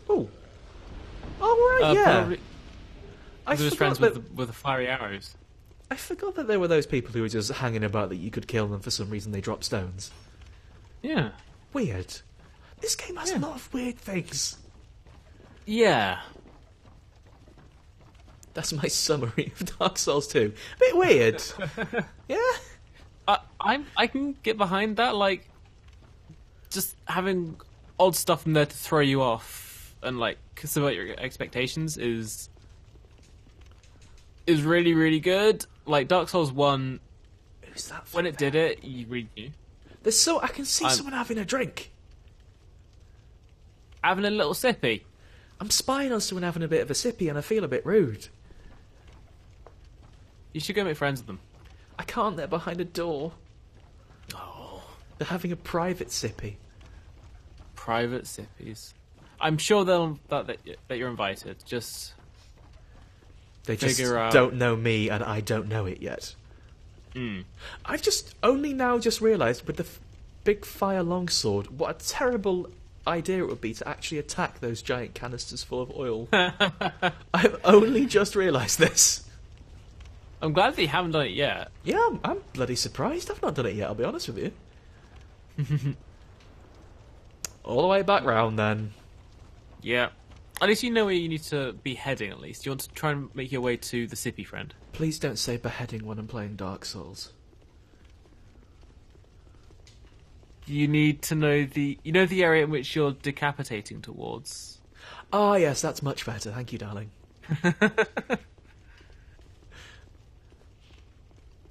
Oh. Oh, right, yeah. I was friends with the fiery arrows. I forgot that there were those people who were just hanging about that you could kill them for some reason they drop stones. Yeah. Weird. This game has a lot of weird things. Yeah. That's my summary of Dark Souls 2. Bit weird. Yeah? I can get behind that, like, just having odd stuff in there to throw you off and, like, subvert your expectations is really, really good. Like, Dark Souls 1, Who's that when it did it, you really knew. I can see someone having a drink. Having a little sippy. I'm spying on someone having a bit of a sippy and I feel a bit rude. You should go make friends with them. I can't, they're behind a door. Oh. They're having a private sippy. Private sippies. I'm sure that you're invited. Just They just figure out... don't know me and I don't know it yet. I've just only now realised with the big fire longsword what a terrible idea it would be to actually attack those giant canisters full of oil. I've only just realised this. I'm glad that you haven't done it yet. Yeah, I'm bloody surprised I've not done it yet, I'll be honest with you. All the way back round then. Yeah. At least you know where you need to be heading, at least. You want to try and make your way to the sippy friend. Please don't say beheading when I'm playing Dark Souls. You need to know the area in which you're decapitating towards. Ah, yes, that's much better. Thank you, darling.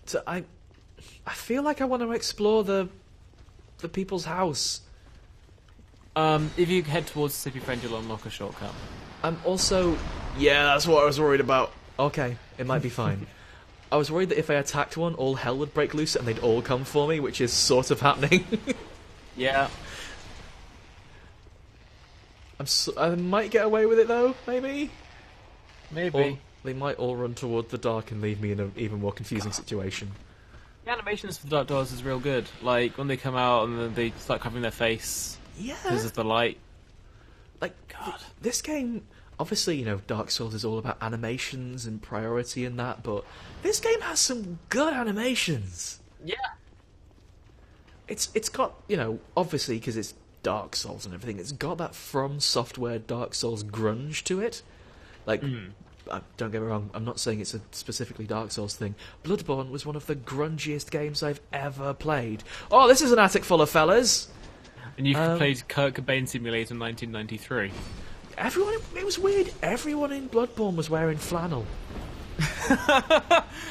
So I feel like I want to explore the people's house. If you head towards the sippy friend, you'll unlock a shortcut. I'm also... Yeah, that's what I was worried about. Okay, it might be fine. I was worried that if I attacked one, all hell would break loose and they'd all come for me, which is sort of happening. Yeah. I might get away with it, though, maybe? Maybe. Or they might all run toward the dark and leave me in an even more confusing situation. The animations for the Dark Doors is real good. Like, when they come out and then they start covering their face because of the light. Like, God. This game... Obviously, Dark Souls is all about animations and priority and that, but this game has some good animations. Yeah. It's got, obviously, because it's Dark Souls and everything, it's got that From Software Dark Souls grunge to it. Like, don't get me wrong, I'm not saying it's a specifically Dark Souls thing. Bloodborne was one of the grungiest games I've ever played. Oh, this is an attic full of fellas! And you played Kurt Cobain Simulator in 1993. It was weird. Everyone in Bloodborne was wearing flannel.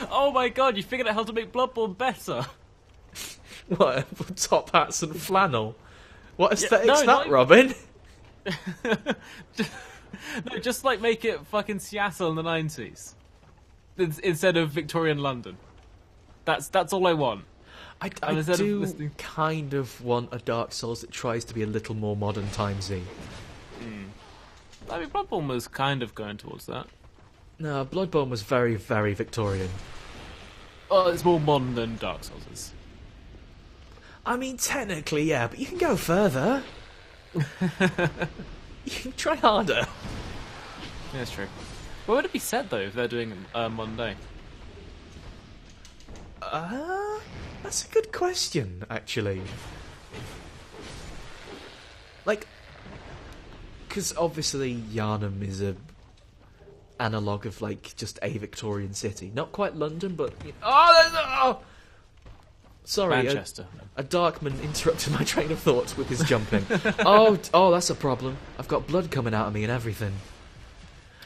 Oh my god, you figured out how to make Bloodborne better. What? Top hats and flannel? What aesthetic's that, like... Robin? No, just like make it fucking Seattle in the 90s. Instead of Victorian London. That's all I want. I do kind of want a Dark Souls that tries to be a little more modern timesy. I mean, Bloodborne was kind of going towards that. No, Bloodborne was very, very Victorian. Well, it's more modern than Dark Souls is. I mean, technically, yeah, but you can go further. You can try harder. Yeah, that's true. Where would it be set, though, if they're doing modern day? That's a good question, actually. Like... Because obviously Yarnum is a analogue of just a Victorian city, not quite London, but sorry, Manchester. A Darkman interrupted my train of thought with his jumping. oh, that's a problem. I've got blood coming out of me and everything.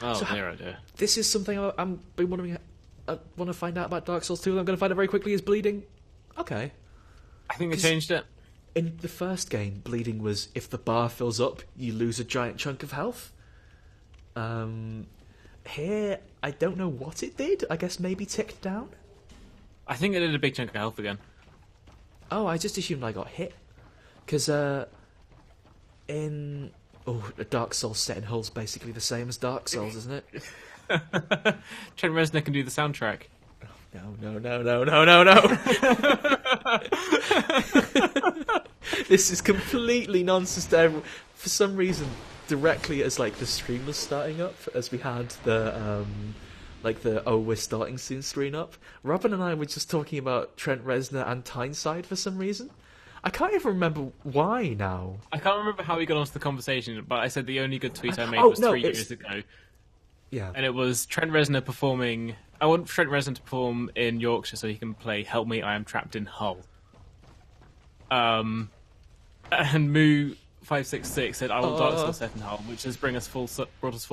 Oh, so dear, oh dear. This is something I'm been wondering. I want to find out about Dark Souls 2. I'm going to find out very quickly. Is bleeding? Okay. I think they changed it. In the first game, bleeding was if the bar fills up, you lose a giant chunk of health. Here, I don't know what it did. I guess maybe ticked down? I think it did a big chunk of health again. Oh, I just assumed I got hit. Because, a Dark Souls set in Hull's basically the same as Dark Souls, isn't it? Trent Reznor can do the soundtrack. No. This is completely nonsense to everyone. For some reason, directly as the stream was starting up, as we had the we're starting soon screen up, Robin and I were just talking about Trent Reznor and Tyneside for some reason. I can't even remember why now. I can't remember how we got onto the conversation, but I said the only good tweet I made was 3 years ago. Yeah. And it was Trent Reznor performing... I want Trent Reznor to perform in Yorkshire so he can play Help Me, I Am Trapped in Hull. And Moo566 said, I want Dark Souls set in Hull, which has brought us full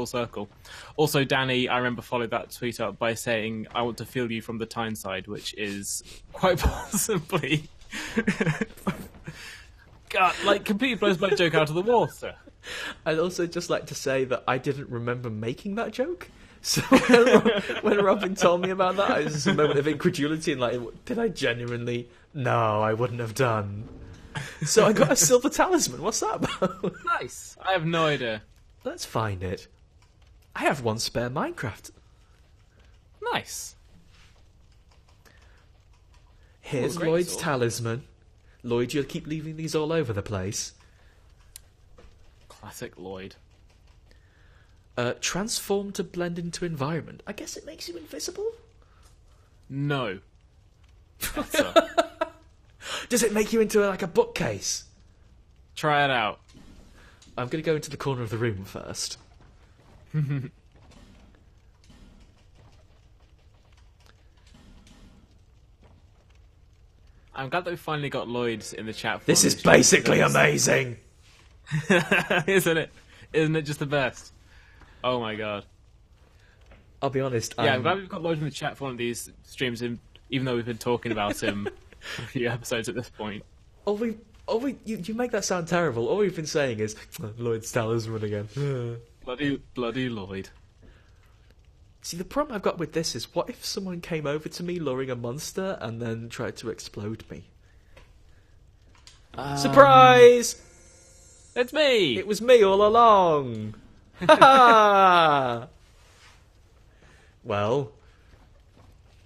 circle. Also, Danny, I remember, followed that tweet up by saying, I want to feel you from the Tyneside, which is quite possibly... God, completely blows my joke out of the water. I'd also just like to say that I didn't remember making that joke. So when Robin told me about that, it was just a moment of incredulity and did I genuinely? No, I wouldn't have done. So I got a silver talisman. What's that about? Nice. I have no idea. Let's find it. I have one spare Minecraft. Nice. Here's Lloyd's talisman. Lloyd, you'll keep leaving these all over the place. Classic Lloyd. Transform to blend into environment. I guess it makes you invisible? No. Does it make you into a bookcase? Try it out. I'm going to go into the corner of the room first. I'm glad that we finally got Lloyd in the chat. This is basically amazing! Isn't it? Isn't it just the best? Oh my god. I'll be honest. Yeah, I'm glad we've got Lloyd in the chat for one of these streams, even though we've been talking about him for a few episodes at this point. You make that sound terrible. All we've been saying is, Lloyd's talisman again. Bloody Lloyd. See, the problem I've got with this is, what if someone came over to me luring a monster and then tried to explode me? Surprise! It's me! It was me all along! Ha ha! Well,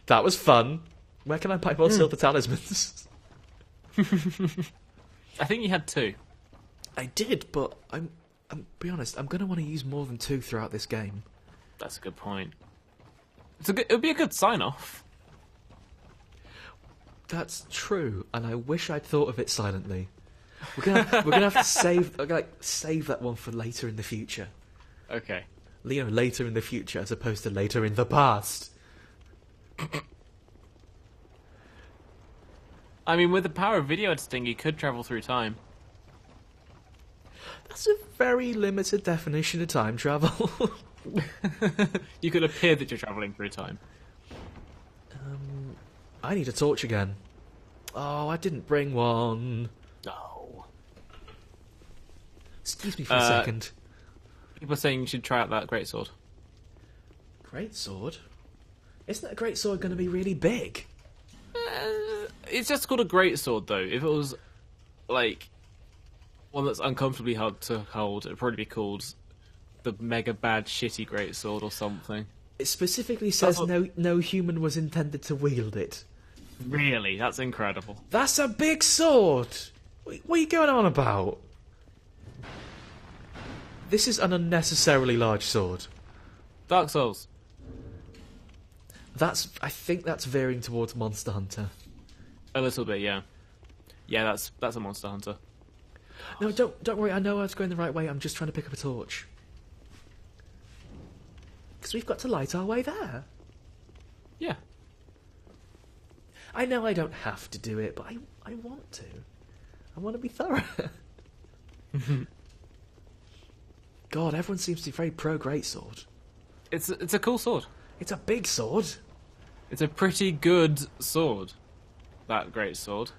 that was fun. Where can I buy more silver talismans? I think you had 2. I did, but I'm be honest, I'm going to want to use more than 2 throughout this game. That's a good point. It would be a good sign-off. That's true, and I wish I'd thought of it silently. We're gonna have to save that one for later in the future. Okay. Later in the future as opposed to later in the past. I mean, with the power of video editing, you could travel through time. That's a very limited definition of time travel. You could appear that you're travelling through time. I need a torch again. Oh, I didn't bring one. No. Excuse me for a second. People are saying you should try out that greatsword. Greatsword? Isn't that greatsword going to be really big? It's just called a greatsword, though. If it was, like, one that's uncomfortably hard to hold, it'd probably be called the mega bad shitty greatsword or something. It specifically says no human was intended to wield it. Really? That's incredible. That's a big sword! What are you going on about? This is an unnecessarily large sword. Dark Souls. I think that's veering towards Monster Hunter. A little bit, yeah. Yeah, that's a Monster Hunter. No, don't worry, I know I was going the right way, I'm just trying to pick up a torch. Because we've got to light our way there. Yeah. I know I don't have to do it, but I want to. I want to be thorough. God, everyone seems to be very pro greatsword. It's a cool sword. It's a big sword. It's a pretty good sword. That greatsword.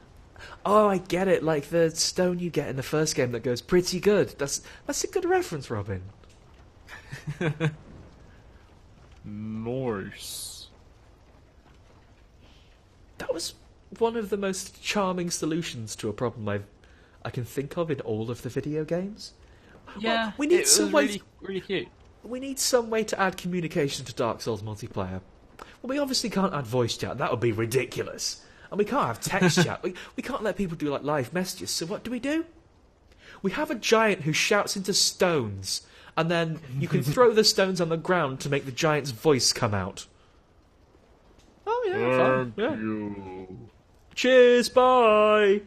Oh, I get it. Like the stone you get in the first game that goes pretty good. That's a good reference, Robin. Morse. That was one of the most charming solutions to a problem I can think of in all of the video games. Yeah, well, we need some way. Really, really cute. We need some way to add communication to Dark Souls multiplayer. Well, we obviously can't add voice chat. That would be ridiculous. And we can't have text chat. We can't let people do like live messages. So what do? We have a giant who shouts into stones, and then you can throw the stones on the ground to make the giant's voice come out. Oh yeah, fun. Yeah. You. Cheers, bye.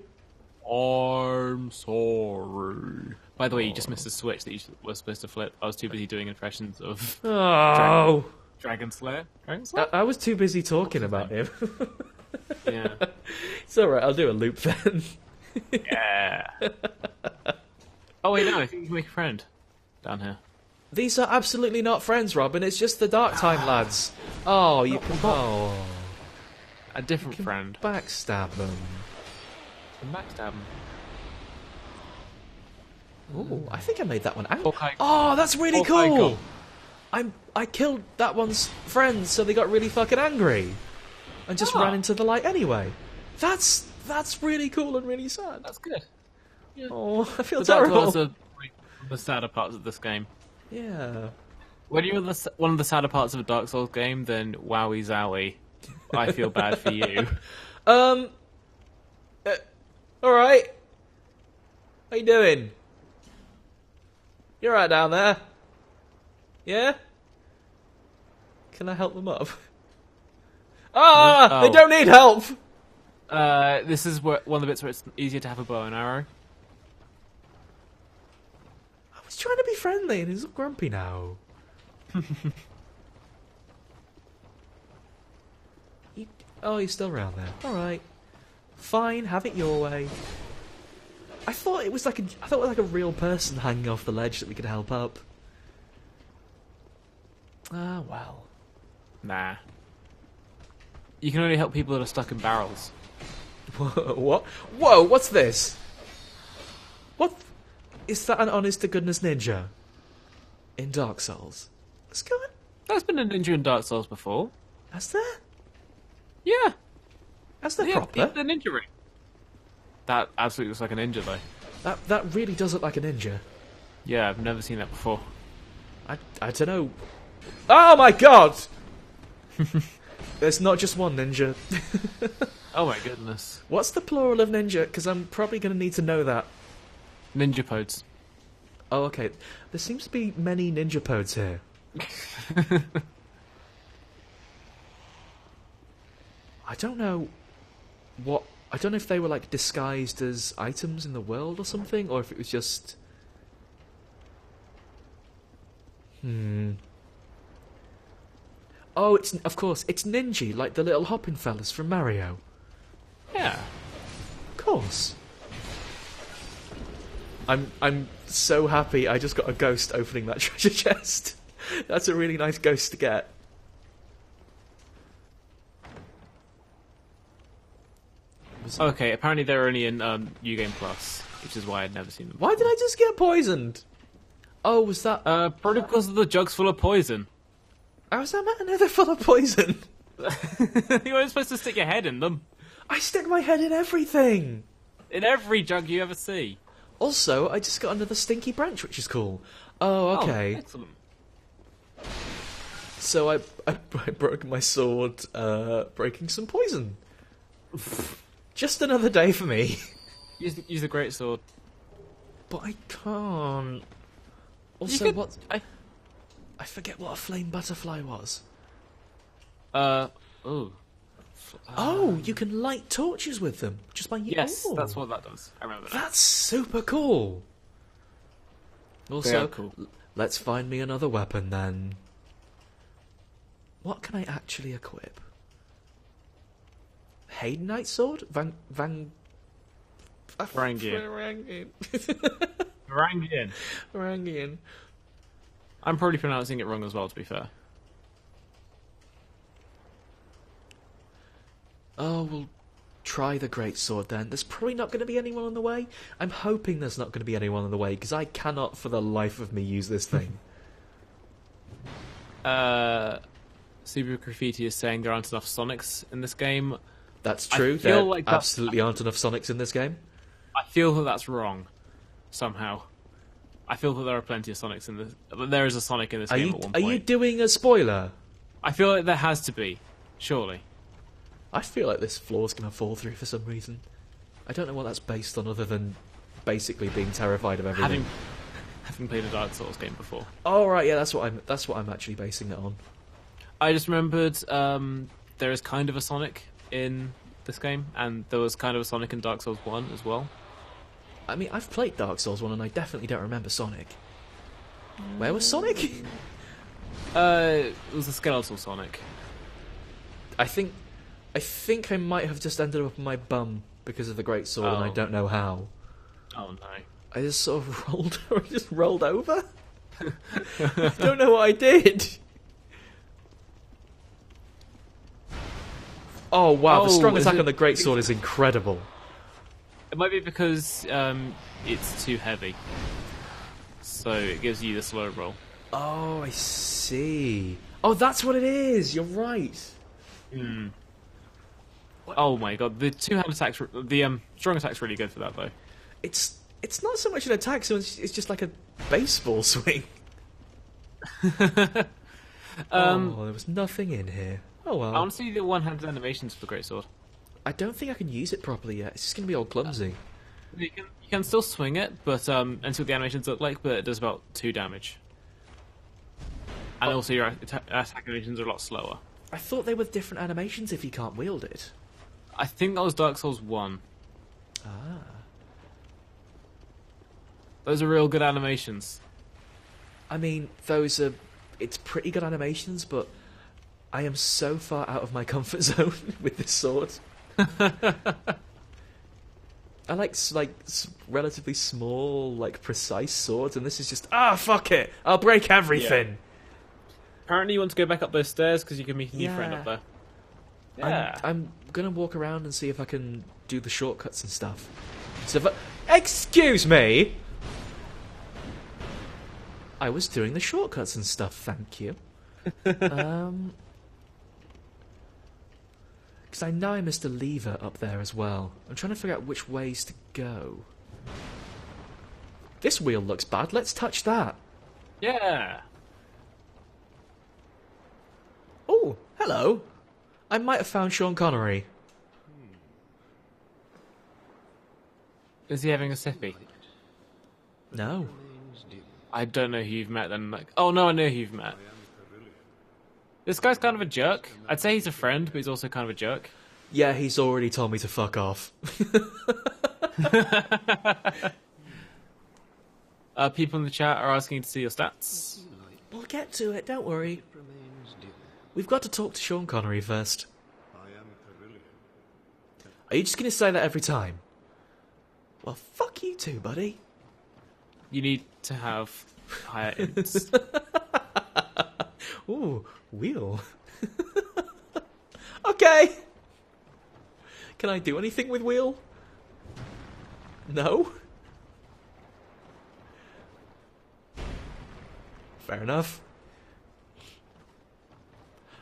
I'm sorry. By the way, you just missed a switch that you were supposed to flip. I was too busy doing impressions of Dragon Slayer. I was too busy talking about him. Yeah. It's alright, I'll do a loop then. Yeah. Oh wait, no, I think you can make a friend down here. These are absolutely not friends, Robin. It's just the Dark Time lads. Oh, you can... Oh. A different friend. Backstab them. Backstab them. Ooh, I think I made that one out. Okay. Oh, that's really Okay, cool. cool. I killed that one's friends, so they got really fucking angry, and just ran into the light anyway. That's really cool and really sad. That's good. Yeah. Oh, I feel But terrible. that's the sadder parts of this game. Yeah. When you're one of the sadder parts of a Dark Souls game, then wowie zowie. I feel bad for you. All right. How you doing? You're right down there. Yeah? Can I help them up? They don't need help! This is one of the bits where it's easier to have a bow and arrow. I was trying to be friendly and he's all grumpy now. You're still around there. Alright. Fine, have it your way. I thought it was like a real person hanging off the ledge that we could help up. Ah, well. Nah. You can only help people that are stuck in barrels. What? Whoa, what's this? What? Is that an honest-to-goodness ninja? in Dark Souls. What's going? There's been a ninja in Dark Souls before. Has there? Yeah. Has there proper? The ninja ring. That absolutely looks like a ninja, though. That really does look like a ninja. Yeah, I've never seen that before. I don't know. Oh my god! There's not just one ninja. Oh my goodness. What's the plural of ninja? Because I'm probably going to need to know that. Ninja pods. Oh, okay. There seems to be many ninja pods here. I don't know what... I don't know if they were, like, disguised as items in the world or something, or if it was just... Oh, of course, it's Ninja, like the little hopping fellas from Mario. Yeah. Of course. I'm so happy I just got a ghost opening that treasure chest. That's a really nice ghost to get. Okay, apparently they're only in New Game Plus, which is why I'd never seen them. Why did I just get poisoned? Oh, was that... probably because the jug's full of poison. How is that another full of poison? You weren't supposed to stick your head in them. I stick my head in everything! In every jug you ever see. Also, I just got another stinky branch, which is cool. Oh, okay. Oh, excellent. So I broke my sword, breaking some poison. Just another day for me. Use a great sword. But I can't. Also, what... I forget what a flame butterfly was. Oh, you can light torches with them just by... Yes, that's what that does. I remember that. That's super cool. Also, cool. Let's find me another weapon then. What can I actually equip? Haydenite sword? Varangian. Varangian. I'm probably pronouncing it wrong as well, to be fair. Oh, we'll try the great sword then. There's probably not going to be anyone on the way. I'm hoping there's not going to be anyone on the way, because I cannot for the life of me use this thing. Super Graffiti is saying there aren't enough Sonics in this game. That's true. There absolutely aren't enough Sonics in this game. I feel that that's wrong, somehow. I feel that there are plenty of Sonics in this. But there is a Sonic in this game at one point. Are you doing a spoiler? I feel like there has to be, surely. I feel like this floor's going to fall through for some reason. I don't know what that's based on, other than basically being terrified of everything. Having played a Dark Souls game before. Oh right, yeah, that's what I'm actually basing it on. I just remembered there is kind of a Sonic in this game, and there was kind of a Sonic in Dark Souls 1 as well. I mean, I've played Dark Souls 1 and I definitely don't remember Sonic. Where was Sonic? It was a skeletal Sonic. I think I might have just ended up on my bum because of the Great Sword, and I don't know how. Oh no. I just sort of rolled over? I don't know what I did. Oh wow, the strong attack on the Great Sword is incredible. It might be because it's too heavy. So it gives you the slow roll. Oh, I see. Oh, that's what it is. You're right. Hmm. Oh my god, the two-hand attacks, the strong attack's really good for that though. It's not so much an attack, so it's just like a baseball swing. Oh, there was nothing in here. Oh well. I want to see the one-handed animations for the Great Sword. I don't think I can use it properly yet. It's just going to be all clumsy. You can still swing it, but and see what the animations look like, but it does about 2 damage. And also your attack animations are a lot slower. I thought they were different animations if you can't wield it. I think that was Dark Souls 1. Ah. Those are real good animations. I mean, it's pretty good animations, but I am so far out of my comfort zone with this sword. I like relatively small, precise swords, and this is just fuck it! I'll break everything. Yeah. Apparently, you want to go back up those stairs because you can meet a new friend up there. Yeah. I'm gonna walk around and see if I can do the shortcuts and stuff. So, excuse me. I was doing the shortcuts and stuff, thank you. Because I know I missed a lever up there as well. I'm trying to figure out which ways to go. This wheel looks bad, let's touch that. Yeah. Oh, hello. I might have found Sean Connery. Is he having a sippy? No. I don't know who you've met then. Like, oh no, I know who you've met. This guy's kind of a jerk. I'd say he's a friend, but he's also kind of a jerk. Yeah, he's already told me to fuck off. People in the chat are asking to see your stats. We'll get to it, don't worry. We've got to talk to Sean Connery first. Are you just going to say that every time? Well, fuck you too, buddy. You need to have higher ints. Ooh, wheel. Okay. Can I do anything with wheel? No? Fair enough.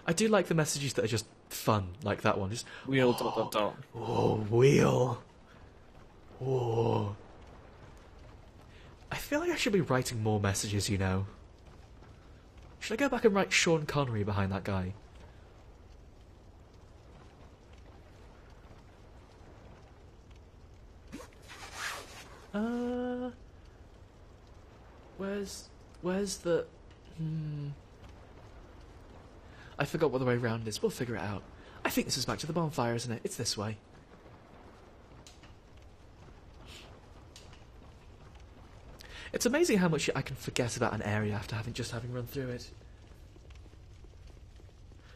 I do like the messages that are just fun, like that one. Just Wheel ... Oh, wheel. Oh. I feel like I should be writing more messages, you know. Should I go back and write Sean Connery behind that guy? Where's the... I forgot what the way round is. We'll figure it out. I think this is back to the bonfire, isn't it? It's this way. It's amazing how much I can forget about an area after having run through it.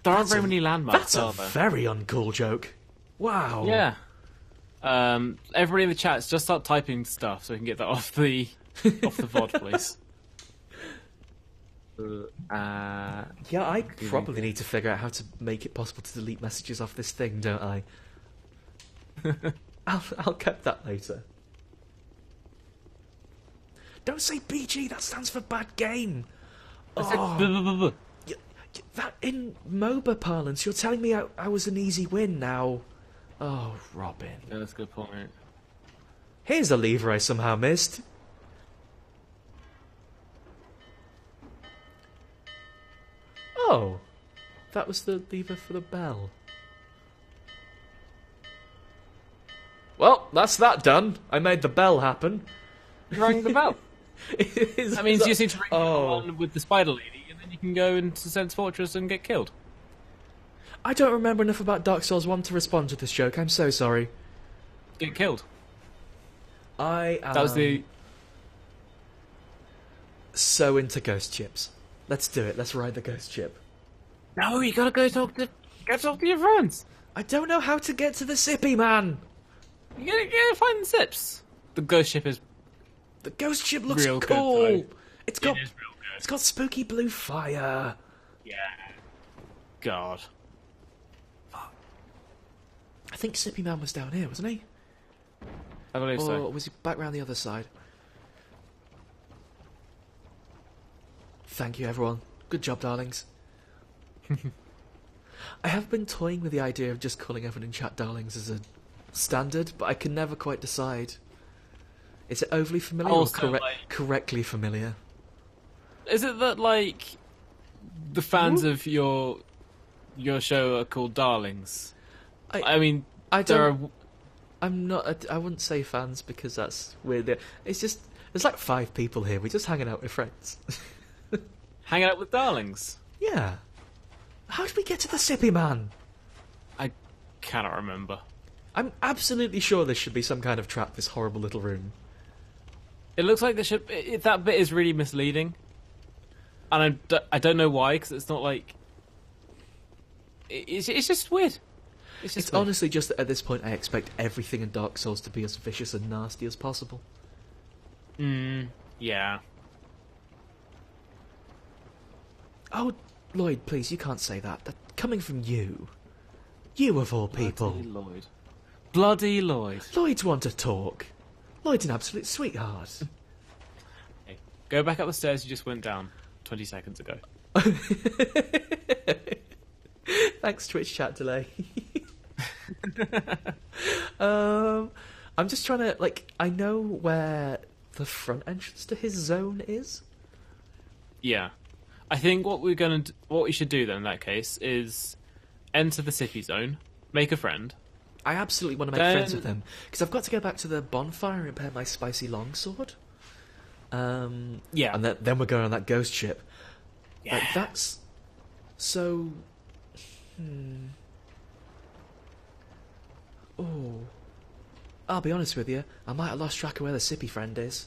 There aren't very many landmarks. That's a very uncool joke. Wow. Yeah. Everybody in the chat, just start typing stuff so we can get that off the VOD, please. Yeah, I probably need to figure out how to make it possible to delete messages off this thing, don't I? I'll get that later. Don't say BG, that stands for bad game. Oh. That in MOBA parlance, you're telling me I was an easy win now. Oh, Robin. Yeah, that's a good point. Here's a lever I somehow missed. Oh, that was the lever for the bell. Well, that's that done. I made the bell happen. You rang the bell. That means you just need to ring the one with the spider lady, and then you can go into Sense Fortress and get killed. I don't remember enough about Dark Souls 1 to respond to this joke. I'm so sorry. Get killed. That was the... So into ghost chips. Let's do it. Let's ride the ghost chip. No, you gotta go talk to your friends. I don't know how to get to the sippy, man. You gotta find the sips. The ghost ship is... The ghost ship looks real cool. Good, it's got spooky blue fire. Yeah. God. I think Sippy Man was down here, wasn't he? I believe so. Or was he back round the other side? Thank you, everyone. Good job, darlings. I have been toying with the idea of just calling everyone in chat darlings as a standard, but I can never quite decide. Is it overly familiar or correctly familiar? Is it that, like, the fans of your show are called darlings? I mean, I don't. I'm not. I wouldn't say fans because that's weird. It's just there's like 5 people here. We're just hanging out with friends. Hanging out with darlings. Yeah. How did we get to the Sippy Man? I cannot remember. I'm absolutely sure there should be some kind of trap. This horrible little room. It looks like there should. That bit is really misleading, and I don't know why because it's not like. It's just weird. It's honestly just that at this point I expect everything in Dark Souls to be as vicious and nasty as possible. Yeah. Oh, Lloyd, please, you can't say that. That's coming from you. You of all people. Bloody Lloyd. Bloody Lloyd. Lloyd's want to talk. Lloyd's an absolute sweetheart. Hey, Go back up the stairs you just went down 20 seconds ago. Thanks, Twitch chat delay. I'm just trying to, like, I know where the front entrance to his zone is. Yeah. I think what we should do then in that case is enter the Sippy zone, make a friend. I absolutely want to make friends with him, because I've got to go back to the bonfire and repair my spicy longsword. Yeah. And then we're going on that ghost ship. Yeah. Like, that's... So... Oh... I'll be honest with you, I might have lost track of where the Sippy friend is.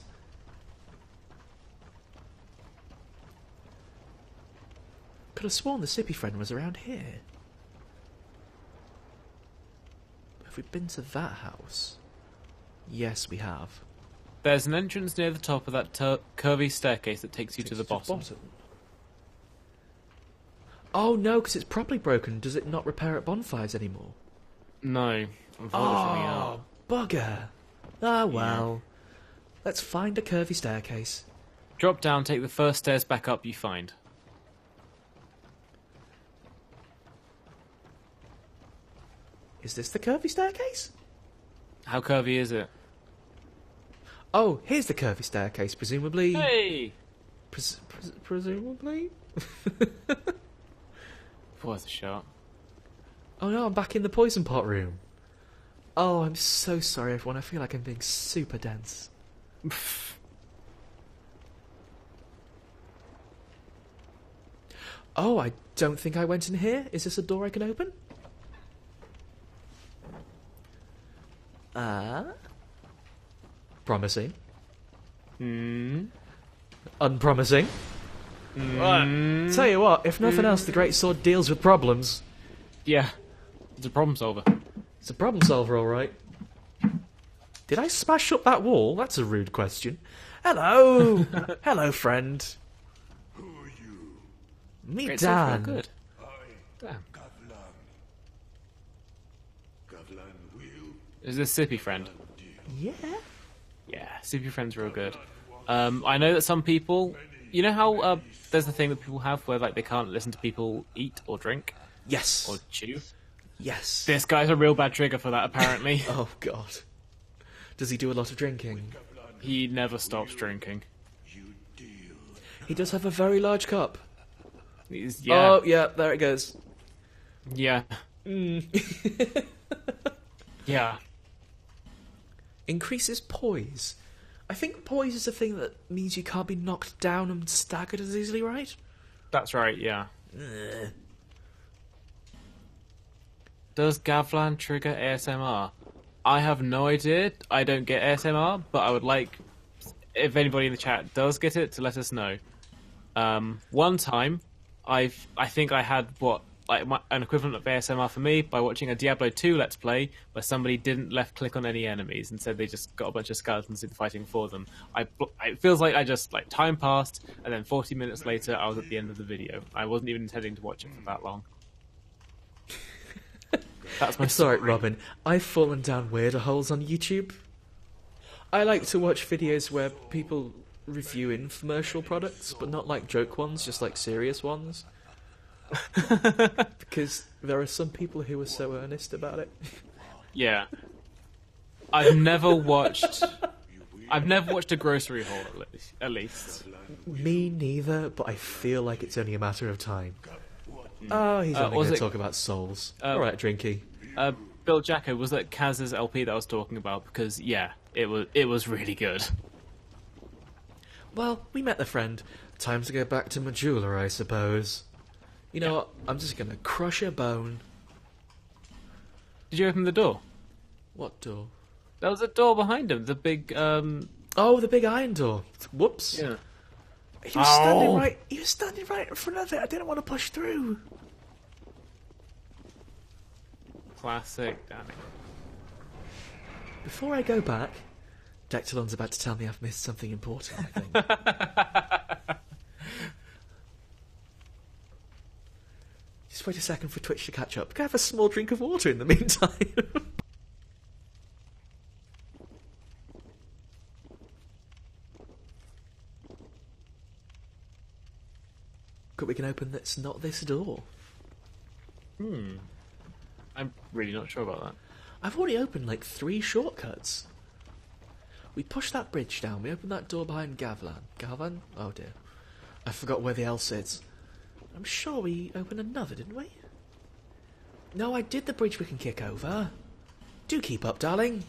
Could have sworn the Sippy friend was around here. Have we been to that house? Yes, we have. There's an entrance near the top of that curvy staircase that takes you to the bottom. Oh no, because it's properly broken. Does it not repair at bonfires anymore? No, unfortunately not. Bugger. Ah, well. Let's find a curvy staircase. Drop down, take the first stairs back up you find. Is this the curvy staircase? How curvy is it? Oh, here's the curvy staircase, presumably... Hey! Presumably? Worth a shot. Oh no, I'm back in the poison pot room. Oh, I'm so sorry, everyone. I feel like I'm being super dense. Oh, I don't think I went in here. Is this a door I can open? Promising. Unpromising. Tell you what, if nothing else, the Great Sword deals with problems. Yeah, it's a problem solver. It's a problem solver, alright. Did I smash up that wall? That's a rude question. Hello! Hello, friend. Who are you? Me, Great Dan. good. Gavlan. Gavlan will. Is this Sippy friend? Yeah. Yeah, Sippy friend's real good. I know that some people... You know how there's the thing that people have where like they can't listen to people eat or drink? Yes. Or chew? Yes. This guy's a real bad trigger for that, apparently. Oh, God. Does he do a lot of drinking? He never stops drinking. You deal. He does have a very large cup. Yeah. Oh, yeah, there it goes. Yeah. Yeah. Increases poise. I think poise is a thing that means you can't be knocked down and staggered as easily, right? That's right, yeah. Does Gavlan trigger ASMR? I have no idea. I don't get ASMR, but I would like, if anybody in the chat does get it, to let us know. One time, I think I had an equivalent of ASMR for me by watching a Diablo 2 Let's Play where somebody didn't left click on any enemies. Instead, they just got a bunch of skeletons and fighting for them. It feels like time passed, and then 40 minutes later, I was at the end of the video. I wasn't even intending to watch it for that long. That's my Sorry, story. Robin. I've fallen down weirder holes on YouTube. I like to watch videos where people review infomercial products, but not like joke ones, just like serious ones. Because there are some people who are so earnest about it. Yeah. I've never watched a grocery haul, at least. Me neither, but I feel like it's only a matter of time. Oh, he's only going to talk about souls. Alright, Drinky. Bill Jacko, was that Kaz's LP that I was talking about? Because, yeah, it was really good. Well, we met the friend. Time to go back to my jeweler, I suppose. You know what? I'm just going to crush a bone. Did you open the door? What door? There was a door behind him, the big, Oh, the big iron door. Whoops. Yeah. He was standing right in front of it. I didn't want to push through. Classic Danny. Before I go back, Dectalon's about to tell me I've missed something important, I think. Just wait a second for Twitch to catch up. Can I have a small drink of water in the meantime? shortcut we can open that's not this door? I'm really not sure about that. I've already opened like 3 shortcuts. We push that bridge down, we open that door behind Gavlan. Gavlan? Oh dear. I forgot where the L sits. I'm sure we opened another, didn't we? No, I did the bridge we can kick over. Do keep up, darling.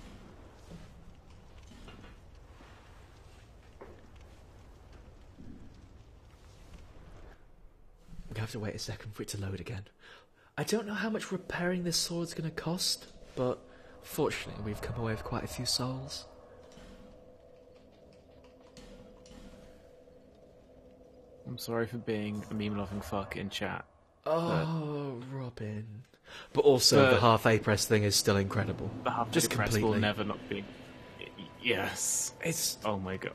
We're going to have to wait a second for it to load again. I don't know how much repairing this sword's going to cost, but fortunately we've come away with quite a few souls. I'm sorry for being a meme-loving fuck in chat. Oh, Robin. But also, the half A-press thing is still incredible. The half just A-press completely. will never not be... Yes. It's... Oh my god.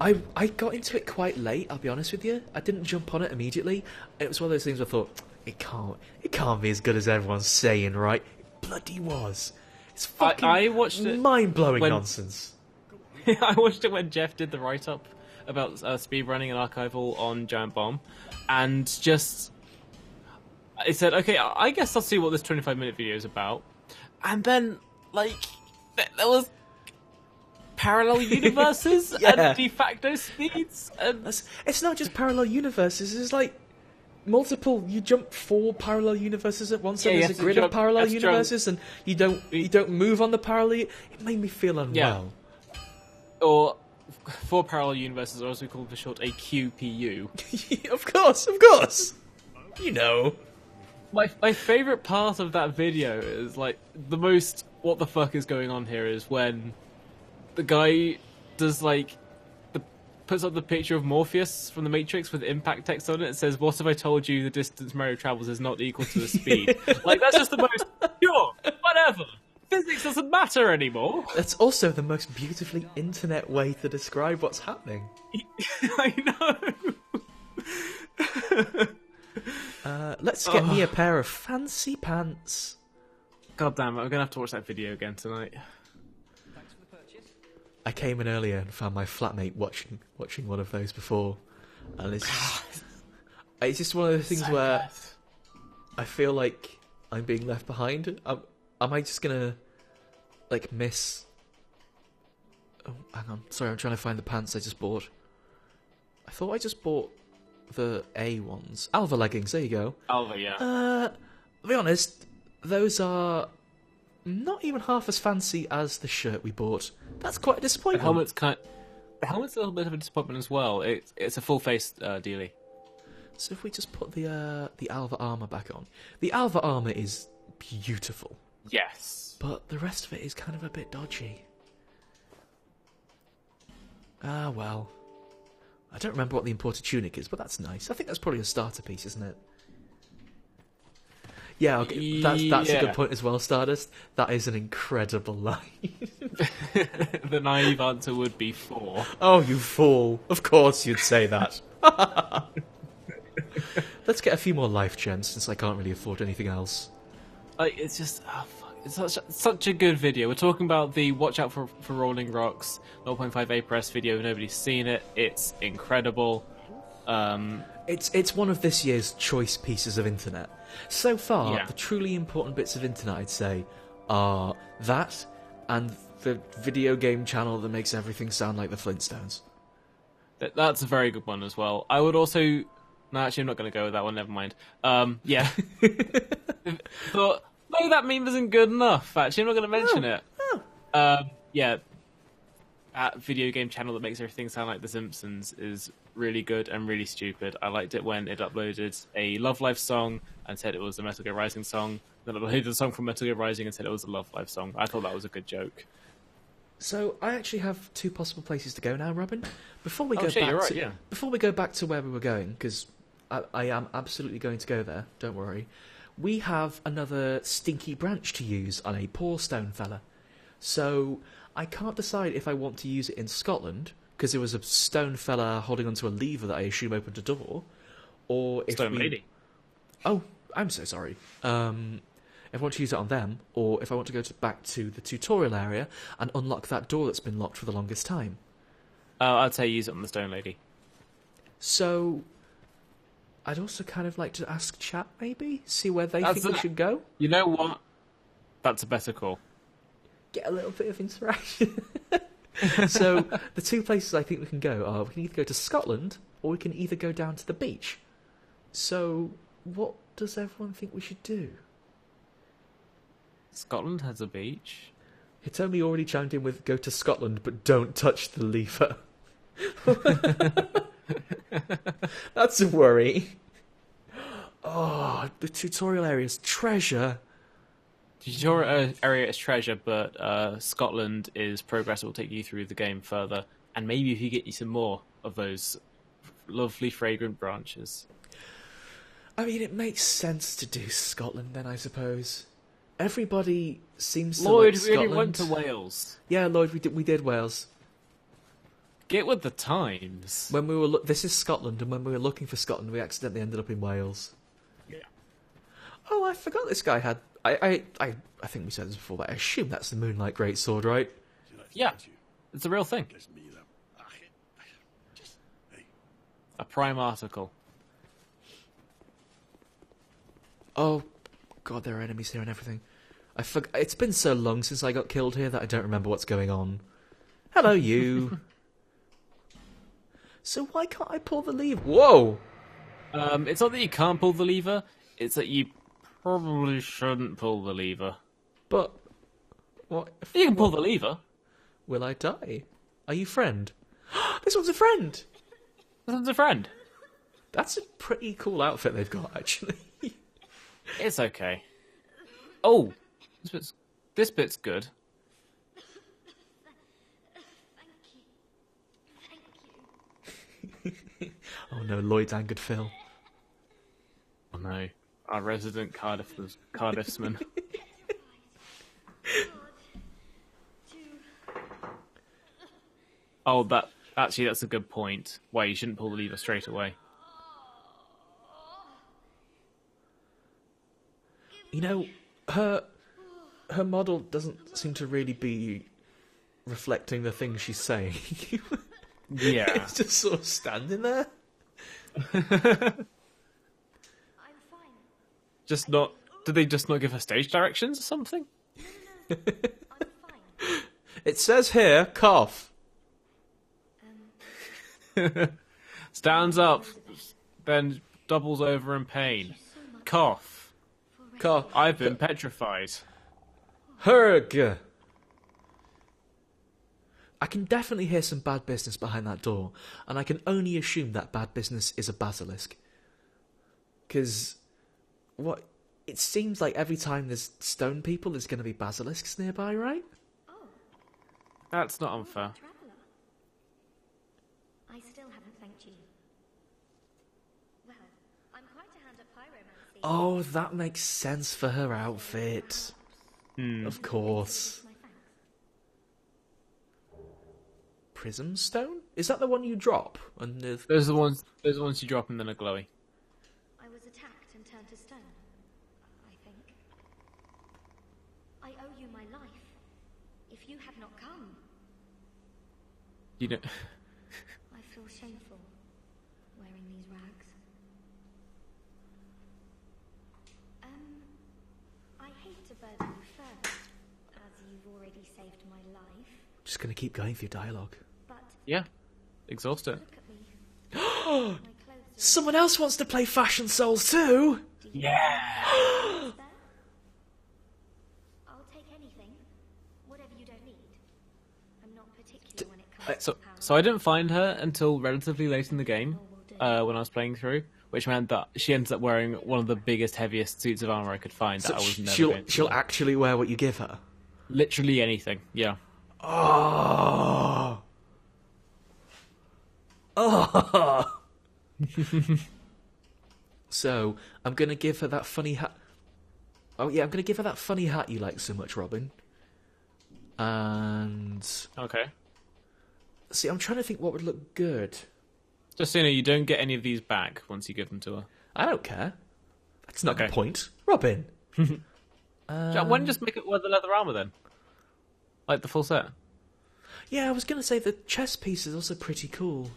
I got into it quite late, I'll be honest with you. I didn't jump on it immediately. It was one of those things where I thought, it can't be as good as everyone's saying, right? It bloody was. It's fucking I watched it mind-blowing nonsense. I watched it when Jeff did the write-up about speedrunning and archival on Giant Bomb, and just... I said, okay, I guess I'll see what this 25-minute video is about. And then, like, there was parallel universes and de facto speeds. And... It's not just parallel universes, it's like multiple... You jump 4 parallel universes at once, and there's a grid of parallel universes, and you don't move on the parallel... It made me feel unwell. Yeah. Or 4 parallel universes, or as we call them for short, a QPU. Of course! You know... My favourite part of that video is, like, the most what the fuck is going on here is when the guy does, like, puts up the picture of Morpheus from the Matrix with impact text on it. It says, "What if I told you the distance Mario travels is not equal to the speed?" Like, that's just the most, sure, whatever. Physics doesn't matter anymore. That's also the most beautifully internet way to describe what's happening. I know. Let's get me a pair of fancy pants. God damn it, I'm gonna have to watch that video again tonight. Thanks for the purchase. I came in earlier and found my flatmate watching one of those before, and it's just one of those things where I feel like I'm being left behind. Am I just gonna like miss? Oh, hang on. Sorry, I'm trying to find the pants I just bought. I thought I just bought the A ones. Alva leggings, there you go. Alva, yeah. To be honest, those are not even half as fancy as the shirt we bought. That's quite a disappointment. The helmet's a little bit of a disappointment as well. It's a full face dealie. So if we just put the Alva armor back on, the Alva armor is beautiful. Yes, but the rest of it is kind of a bit dodgy. Ah well. I don't remember what the imported tunic is, but that's nice. I think that's probably a starter piece, isn't it? Yeah, okay. That's a good point as well, Stardust. That is an incredible line. The naive answer would be 4. Oh, you fool. Of course you'd say that. Let's get a few more life gems, since I can't really afford anything else. Like, it's just... Oh, fuck. It's such a good video. We're talking about the Watch Out for Rolling Rocks 0.5 A-Press video. Nobody's seen it. It's incredible. It's one of this year's choice pieces of internet. So far, the truly important bits of internet, I'd say, are that and the video game channel that makes everything sound like the Flintstones. That's a very good one as well. I would also... No, actually, I'm not going to go with that one. Never mind. Yeah. But... No, that meme isn't good enough, actually. I'm not going to mention it. Yeah. That video game channel that makes everything sound like The Simpsons is really good and really stupid. I liked it when it uploaded a Love Life song and said it was a Metal Gear Rising song. Then it uploaded a song from Metal Gear Rising and said it was a Love Life song. I thought that was a good joke. So, I actually have 2 possible places to go now, Robin. Before we Before we go back to where we were going, because I am absolutely going to go there, don't worry. We have another stinky branch to use on a poor stone fella. So I can't decide if I want to use it in Scotland, because there was a stone fella holding onto a lever that I assume opened a door, or if Stone lady. Oh, I'm so sorry. If I want to use it on them, or if I want to go back to the tutorial area and unlock that door that's been locked for the longest time. I'd say use it on the Stone Lady. So... I'd also kind of like to ask chat, maybe? See where they think we should go? You know what? That's a better call. Get a little bit of interaction. So, the two places I think we can go are, we can either go to Scotland, or we can either go down to the beach. So, what does everyone think we should do? Scotland has a beach. Hitomi already chimed in with, go to Scotland, but don't touch the lever. That's a worry. Oh, the tutorial area's treasure. The tutorial area is treasure, but Scotland is progress that will take you through the game further. And maybe if you get you some more of those lovely fragrant branches. I mean, it makes sense to do Scotland then, I suppose. Everybody seems to Lloyd like Scotland. really went to Wales. Yeah, Lloyd, we did Wales. Get with the times. When we were this is Scotland, and when we were looking for Scotland, we accidentally ended up in Wales. Yeah. Oh, I forgot this guy had. I think we said this before, but I assume that's the Moonlight Greatsword, right? Yeah, it's a real thing. A prime article. Oh, God, there are enemies here and everything. It's been so long since I got killed here that I don't remember what's going on. Hello, you. So why can't I pull the lever? Whoa! It's not that you can't pull the lever, it's that you probably shouldn't pull the lever. But what? You can pull the lever. Will I die? Are you friend? This one's a friend! This one's a friend. That's a pretty cool outfit they've got, actually. It's okay. Oh! This bit's good. Oh no, Lloyd's angered Phil. Oh no. Our resident Cardiffsman. Oh, that's a good point. Why you shouldn't pull the lever straight away. You know, her model doesn't seem to really be reflecting the things she's saying. Yeah. It's just sort of standing there. I'm fine. Just not... Did they just not give her stage directions or something? I'm fine. It says here, cough. Stands up, then doubles over in pain. Cough. Cough. I've been petrified. Herg. I can definitely hear some bad business behind that door, and I can only assume that bad business is a basilisk. Because, what? It seems like every time there's stone people, there's going to be basilisks nearby, right? Oh, That's not unfair. traveller. I still haven't thanked you. Well, I'm quite a hand at pyromancy. Oh, that makes sense for her outfit. Of course. My thanks. Prism stone? Is that the one you drop? And Those are the ones you drop and then are glowy. I was attacked and turned to stone, I think. I owe you my life. If you had not come, You know... I feel shameful wearing these rags. I hate to burden you further, as you've already saved my life, just going to keep going through dialogue. but Yeah. Exhaust it. look at me. My clothes are Someone else wants to play Fashion Souls too! Yeah! there. I'll take anything, whatever you don't need. I'm not particular when it comes to power. So I didn't find her until relatively late in the game, when I was playing through, which meant that she ends up wearing one of the biggest, heaviest suits of armor I could find that I was never going to she'll wear. actually wear what you give her. Literally anything, yeah. Oh. Oh. So, I'm going to give her that funny hat. Oh, yeah, I'm going to give her that funny hat you like so much, Robin. And... Okay. See, I'm trying to think what would look good. Just so you know, you don't get any of these back once you give them to her. I don't care. That's not the Okay. point. Robin! Why don't you just make it wear the leather armor then? Like the full set? Yeah, I was going to say the chest piece is also pretty cool.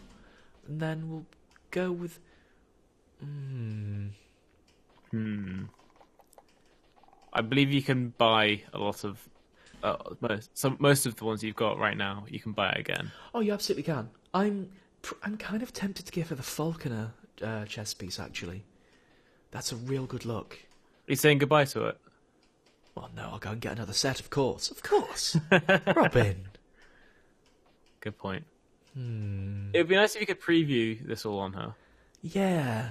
And then we'll go with... I believe you can buy a lot of most of the ones you've got right now. You can buy it again. Oh, you absolutely can. I'm kind of tempted to give her the Falconer chess piece. Actually, that's a real good look. Are you saying goodbye to it? Well, no, I'll go and get another set. Of course. Robin. Good point. It would be nice if you could preview this all on her. Yeah.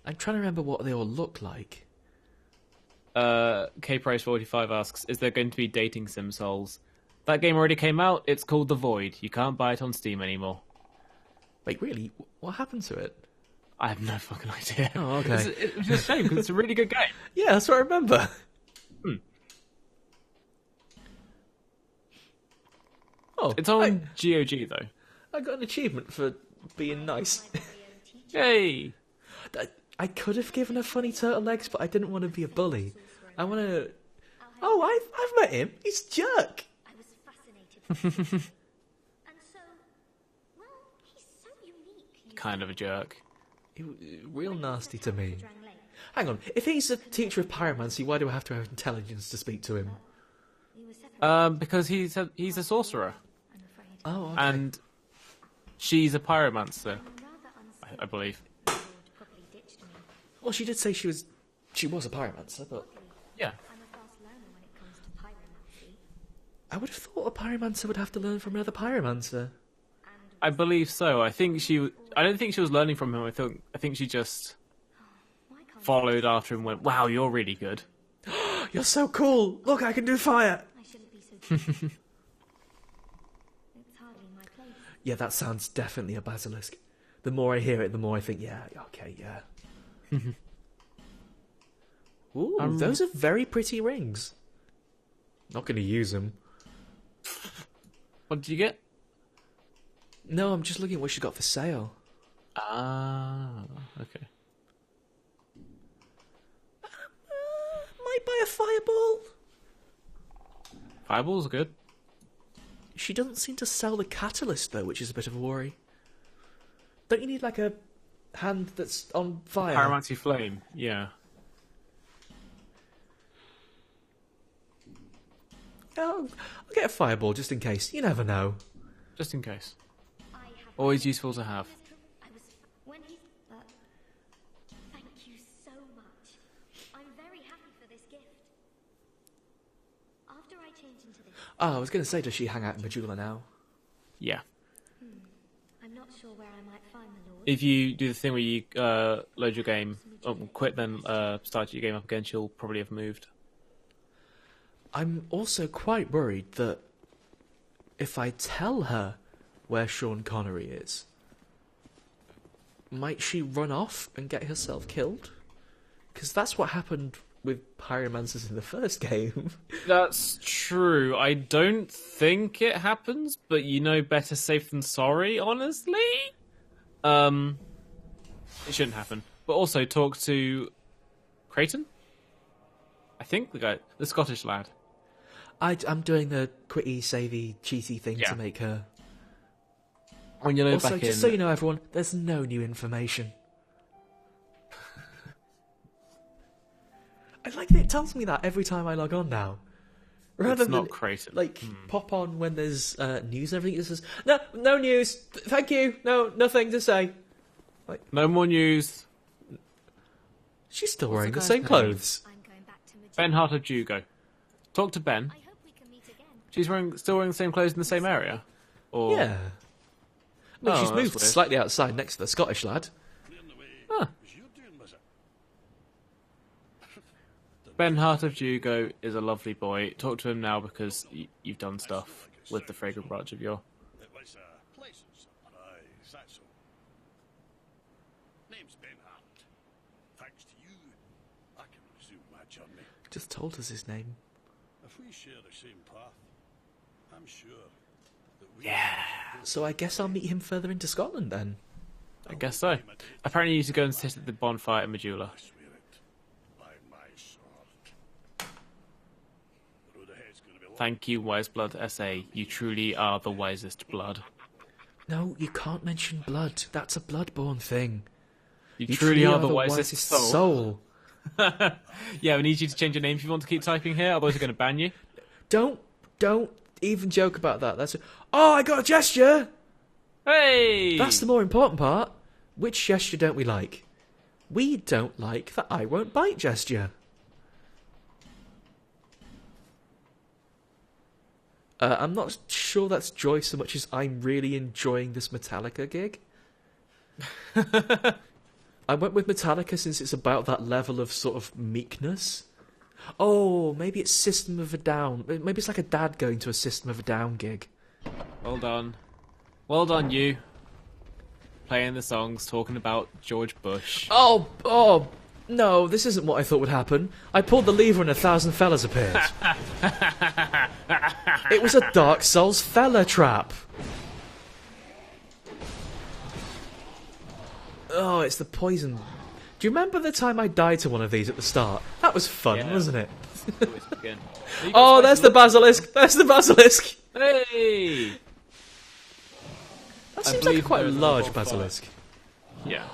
I'm trying to remember what they all look like. KPrice45 asks, is there going to be dating sim souls? That game already came out. It's called The Void. You can't buy it on Steam anymore. Wait, really? What happened to it? I have no fucking idea. Oh, okay. It's a shame because it's a really good game. Yeah, that's what I remember. Oh, it's on GOG though. I got an achievement for being nice. Yay! I could have given her funny turtle legs, but I didn't want to be a bully. I want to... Oh, I've met him. He's a jerk. I was fascinated. And so, well, he's so unique. Kind of a jerk. He was real nasty to me. Hang on, if he's a teacher of pyromancy, why do I have to have intelligence to speak to him? Because he's a sorcerer. Oh, okay. And she's a pyromancer, I believe. Well, she did say she was a pyromancer, but... Yeah. I would have thought a pyromancer would have to learn from another pyromancer. I believe so. I don't think she was learning from him. I think she just followed after him and went, wow, you're really good. You're so cool! Look, I can do fire! I shouldn't be so cheeky. It's hardly my place. Yeah, that sounds definitely a basilisk. The more I hear it, the more I think, yeah, okay, yeah. Ooh, those are very pretty rings. Not going to use them. What did you get? No, I'm just looking at what she got for sale. Ah, okay. Might buy a fireball. Fireballs are good. She doesn't seem to sell the catalyst, though, which is a bit of a worry. Don't you need, like, a hand that's on fire? Pyromancy flame, yeah. I'll get a fireball just in case. You never know. Just in case. Always useful to have. Thank you so much. I'm very happy for this gift. After I change into this... Oh, I was going to say, does she hang out in Majula now? Yeah. I'm not sure where I might find the Lord. If you do the thing where you load your game, quit, then start your game up again, she'll probably have moved. I'm also quite worried that if I tell her where Sean Connery is, might she run off and get herself killed? Because that's what happened with pyromancers in the first game. That's true. I don't think it happens, but you know, better safe than sorry, honestly. It shouldn't happen. But also talk to Creighton? I think the Scottish lad. I'm doing the quitty, savey, cheaty thing to make her... When you know also, back just in... so you know, everyone, there's no new information. I like that it tells me that every time I log on now. Rather it's not than, Creighton. Like, pop on when there's news and everything. It says, no news. Thank you. No, nothing to say. Like, no more news. She's still What's wearing the the guy's same name? clothes. I'm going back to Majula. Ben Hart of Jugo. Talk to Ben. I hope we can meet again. She's still wearing the same clothes in the same area? Or... Yeah. No, she's that's moved weird. slightly outside next to the Scottish lad. Huh. Ben Hart of Jugo is a lovely boy. Talk to him now because you've done stuff with the fragrant branch of your... It was a pleasant surprise, that's all. Name's Ben Hart. Thanks to you, I can resume my journey. Just told us his name. If we share the same path, I'm sure that we... Yeah. So I guess I'll meet him further into Scotland then. I guess so. Apparently you need to go and sit at the bonfire in Majula. I swear it by my sword. The road ahead's gonna be long. Thank you, Wiseblood SA. You truly are the wisest blood. No, you can't mention blood. That's a bloodborne thing. You truly are the wisest soul. soul. Yeah, we need you to change your name if you want to keep typing here, otherwise we're going to ban you. Don't even joke about that. Oh, I got a gesture! Hey! That's the more important part. Which gesture don't we like? We don't like the I won't bite gesture. I'm not sure that's joy so much as I'm really enjoying this Metallica gig. I went with Metallica since it's about that level of sort of meekness. Oh, maybe it's System of a Down. Maybe it's like a dad going to a System of a Down gig. Well done. Well done, you. Playing the songs, talking about George Bush. Oh, no, this isn't what I thought would happen. I pulled the lever and 1,000 fellas appeared. It was a Dark Souls fella trap. Oh, it's the poison. Do you remember the time I died to one of these at the start? That was fun, wasn't it? Oh, there's the basilisk! There's the basilisk! Hey! That seems like quite a large basilisk. Yeah.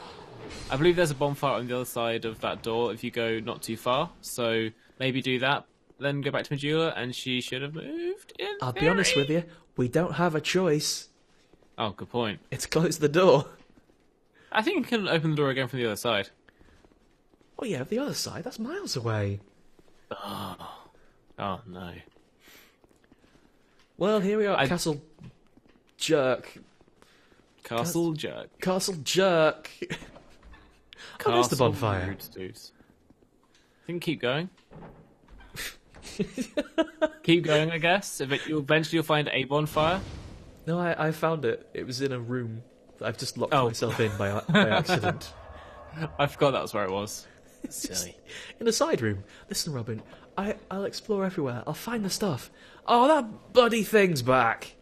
I believe there's a bonfire on the other side of that door if you go not too far. So maybe do that, then go back to Majula, and she should have moved in. I'll be honest with you, we don't have a choice. Oh, good point. It's closed the door. I think you can open the door again from the other side. Oh yeah, the other side, that's miles away. Oh no. Well, here we are, Castle Jerk. Castle Jerk. Castle Jerk. Oh, there's the bonfire. Rude dudes. I think keep going. Keep going, I guess. Eventually you'll find a bonfire. No, I found it. It was in a room that I've just locked myself in by accident. I forgot that was where it was. Silly. In a side room. Listen, Robin, I'll explore everywhere. I'll find the stuff. Oh, that bloody thing's back.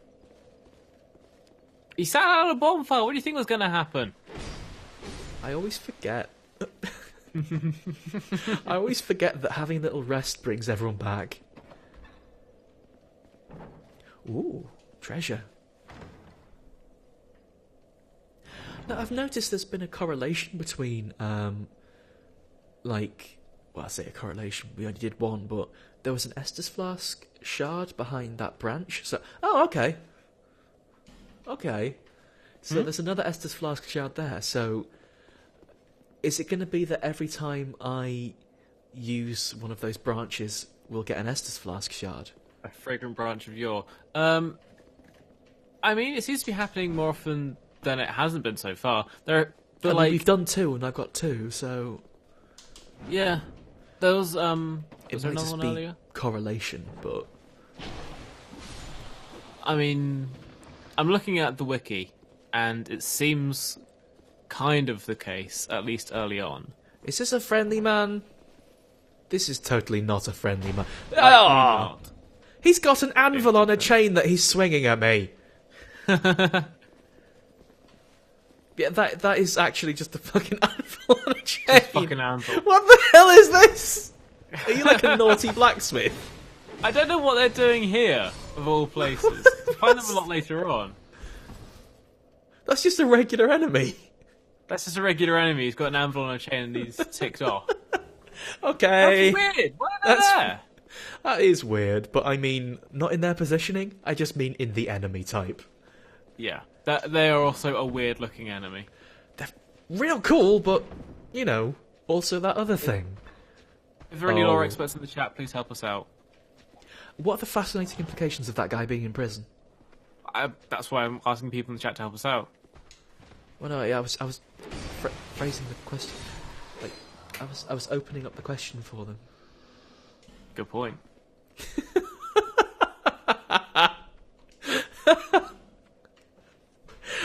He sat out on a bonfire. What do you think was going to happen? I always forget. I always forget that having a little rest brings everyone back. Ooh, treasure. Now, I've noticed there's been a correlation between, I say a correlation, we only did one, but there was an Estus Flask shard behind that branch, so... Oh, okay. Okay. So there's another Estus Flask shard there, so... Is it going to be that every time I use one of those branches, we'll get an Estus Flask shard? A fragrant branch of yore. I mean, it seems to be happening more often than it hasn't been so far. We've done 2, and I've got 2, so... Yeah. There was, It was there might another just one be earlier? correlation, but... I mean, I'm looking at the wiki, and it seems kind of the case, at least early on. Is this a friendly man? This is totally not a friendly man. Oh! He's got an anvil on a chain that he's swinging at me. Yeah, that is actually just a fucking anvil on a chain. Fucking anvil. What the hell is this? Are you like a naughty blacksmith? I don't know what they're doing here, of all places. Find them a lot later on. That's just a regular enemy. That's just a regular enemy. He's got an anvil on a chain and he's ticked off. Okay. That's weird. Why are they there? That is weird, but I mean, not in their positioning. I just mean in the enemy type. Yeah. They are also a weird-looking enemy. They're real cool, but, you know, also that other thing. If there are any lore experts in the chat, please help us out. What are the fascinating implications of that guy being in prison? That's why I'm asking people in the chat to help us out. Well, no, yeah, I was phrasing the question. Like, I was opening up the question for them. Good point.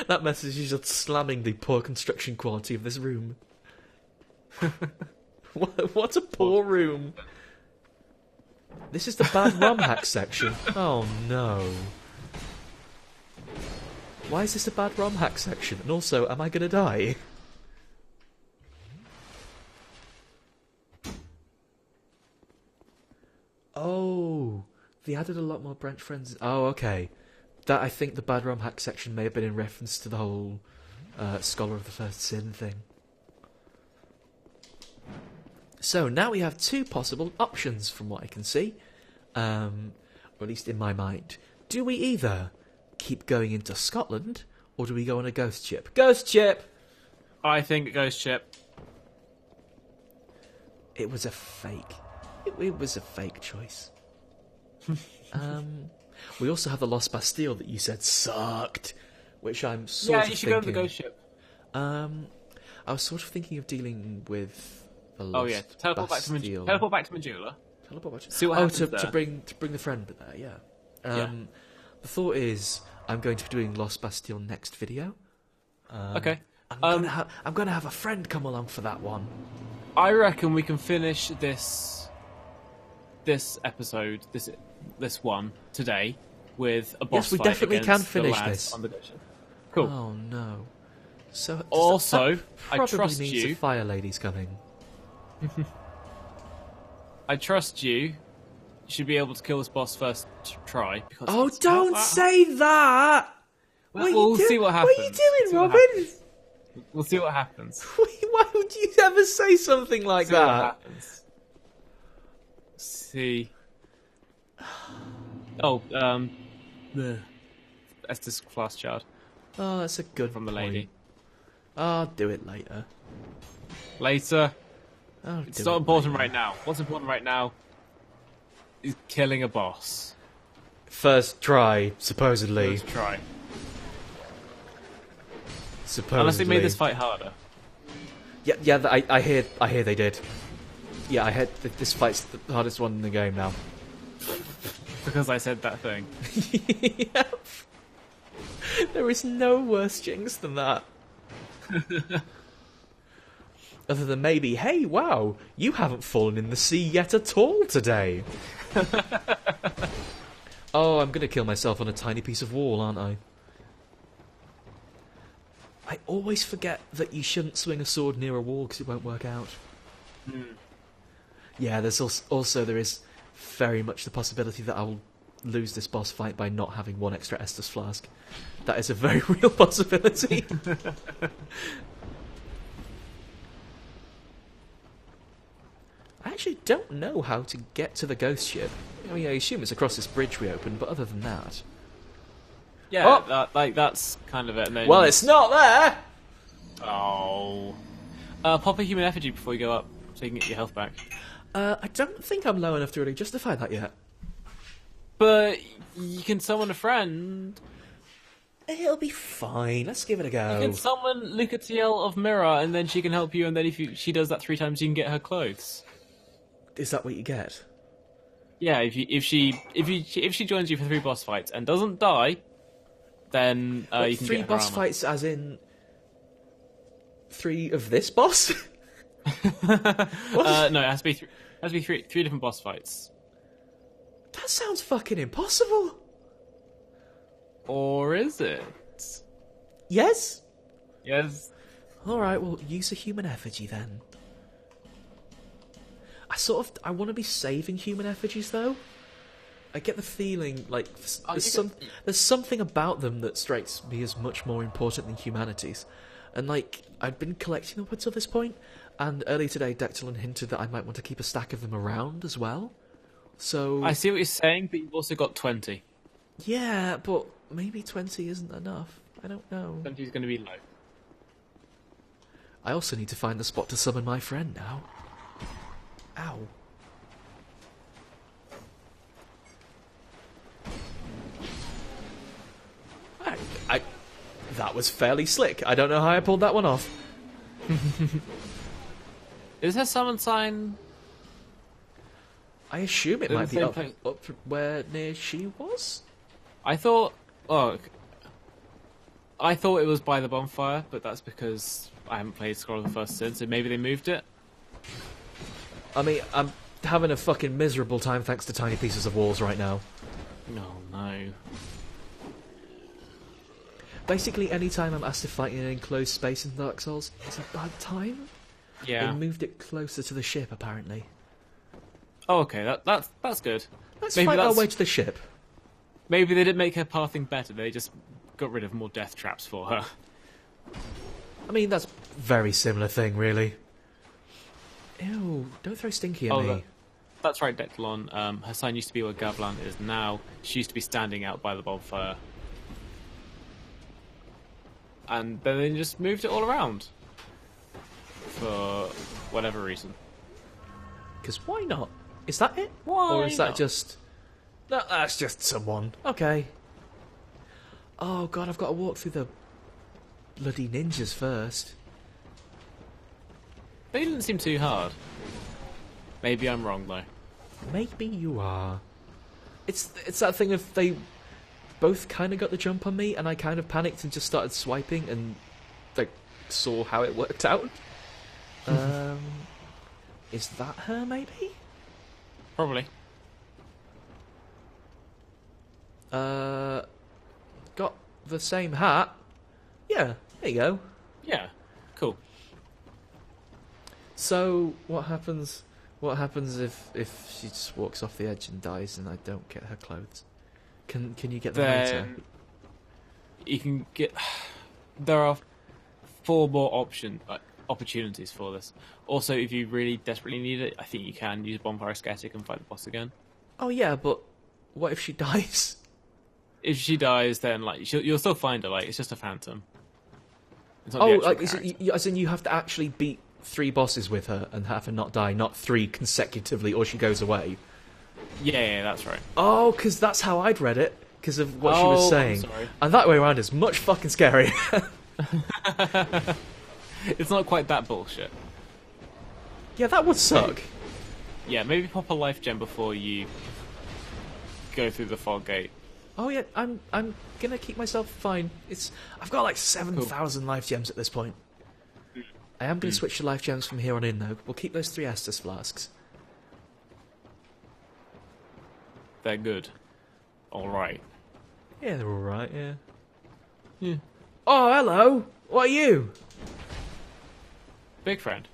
That message is just slamming the poor construction quality of this room. What a poor room. This is the bad rum hack section. Oh no. Why is this a bad rum hack section? And also, am I gonna die? Oh, they added a lot more branch friends. Oh, okay. That, I think the bad rum hack section may have been in reference to the whole Scholar of the First Sin thing. So now we have two possible options from what I can see, or at least in my mind. Do we either keep going into Scotland, or do we go on a ghost ship? Ghost ship! I think ghost ship. It was a fake. It was a fake choice. We also have the Lost Bastille that you said sucked, which I'm sort of you should thinking... go on the ghost ship. I was sort of thinking of dealing with the Lost Teleport Bastille. Teleport back to Majula. Teleport back to... See what happens there. to bring the friend there, yeah. The thought is I'm going to be doing Lost Bastille next video. Okay. I'm gonna have a friend come along for that one. I reckon we can finish this episode, this one today, with a boss Yes, we fight definitely against can the finish lads this. on the ghost ship. Cool. Oh no. So Also, that I probably trust means you. the fire lady's coming. I trust you. You should be able to kill this boss first try. Because Oh, it's don't not say that! We'll see what happens. What are you doing, Robin? We'll see what happens. Why would you ever say something like See what that? happens. See. Oh, Estes class chart Oh, that's a good from the point. lady. I'll do it later. Later. I'll It's do not it important later. right now. What's important right now is killing a boss. First try, supposedly. Let's try. Supposedly. Unless they made this fight harder. Yeah. I hear they did. Yeah, I heard this fight's the hardest one in the game now. Because I said that thing. Yep. There is no worse jinx than that. Other than maybe, hey, wow, you haven't fallen in the sea yet at all today. Oh, I'm going to kill myself on a tiny piece of wall, aren't I? I always forget that you shouldn't swing a sword near a wall because it won't work out. Yeah, there's also there is very much the possibility that I'll lose this boss fight by not having one extra Estus flask. That is a very real possibility. I actually don't know how to get to the ghost ship. I mean, I assume it's across this bridge we opened, but other than that... Yeah, that's kind of it. And then Well, it's not there! Oh. Pop a human effigy before you go up, so you can get your health back. I don't think I'm low enough to really justify that yet. But you can summon a friend. It'll be fine. Let's give it a go. You can summon Lucatiel of Mirror, and then she can help you. And then if she does that 3 times, you can get her clothes. Is that what you get? Yeah, if she joins you for 3 boss fights and doesn't die, then you can 3 get her boss armor. fights, as in 3 of this boss? No, it has to be three different boss fights. That sounds fucking impossible. Or is it? Yes. Yes. All right. Well, use a human effigy then. I want to be saving human effigies though. I get the feeling like there's something about them that strikes me as much more important than humanities. And like, I'd been collecting them until this point, and earlier today Dectalon hinted that I might want to keep a stack of them around as well. So I see what you're saying, but you've also got 20. yeah, but maybe 20 isn't enough. I don't know. 20 is going to be low. I also need to find the spot to summon my friend now. Ow. That was fairly slick. I don't know how I pulled that one off. Is her summon sign? I assume it In might the be same up, place? up where near she was? I thought it was by the bonfire, but that's because I haven't played Scroll of the First Sin, so maybe they moved it. I mean, I'm having a fucking miserable time thanks to tiny pieces of walls right now. No. Basically, any time I'm asked to fight in an enclosed space in Dark Souls, it's a bad time. Yeah. They moved it closer to the ship, apparently. Oh, okay. That's good. Let's Maybe fight our that's- way to the ship. Maybe they didn't make her pathing better. They just got rid of more death traps for her. I mean, that's a very similar thing, really. Ew, don't throw Stinky at me. That's right, Dectalon. Her sign used to be where Gavlan is now. She used to be standing out by the bonfire. And then they just moved it all around. For whatever reason. Because why not? Is that it? Why Or is that not? just... No, that's just someone. Okay. Oh god, I've got to walk through the bloody ninjas first. They didn't seem too hard. Maybe I'm wrong though. Maybe you are. It's that thing of they both kind of got the jump on me, and I kind of panicked and just started swiping and like saw how it worked out. Is that her? Maybe. Probably. Got the same hat. Yeah, there you go. Yeah. Cool. So what happens? What happens if she just walks off the edge and dies, and I don't get her clothes? Can you get them later? Then you can get. There are 4 more opportunities for this. Also, if you really desperately need it, I think you can use Bonfire Ascetic and fight the boss again. Oh yeah, but what if she dies? If she dies, then like you'll still find her. Like it's just a phantom. It's not Oh, the actual like character. as in you have to actually beat 3 bosses with her and have her not die, not 3 consecutively, or she goes away. Yeah, that's right. Oh, because that's how I'd read it, because of what she was I'm saying. sorry. And that way around is much fucking scary. It's not quite that bullshit. Yeah, that would suck. Yeah, maybe pop a life gem before you go through the fog gate. Oh yeah, I'm gonna keep myself fine. I've got like 7,000 life gems at this point. I am gonna switch to life gems from here on in though. We'll keep those 3 Estus flasks. They're good. Alright. Yeah, they're alright, yeah. Yeah. Oh, hello! What are you? Big friend.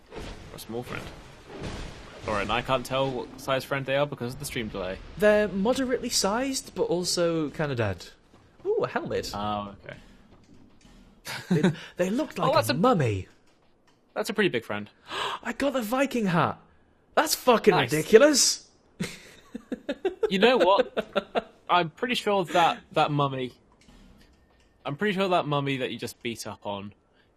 Or a small friend. Alright, and I can't tell what size friend they are because of the stream delay. They're moderately sized, but also kind of dead. Ooh, a helmet. Oh, okay. They looked like that's a a- mummy. That's a pretty big friend. I got the Viking hat. That's fucking Nice. ridiculous. You know what? I'm pretty sure that mummy... I'm pretty sure that mummy that you just beat up on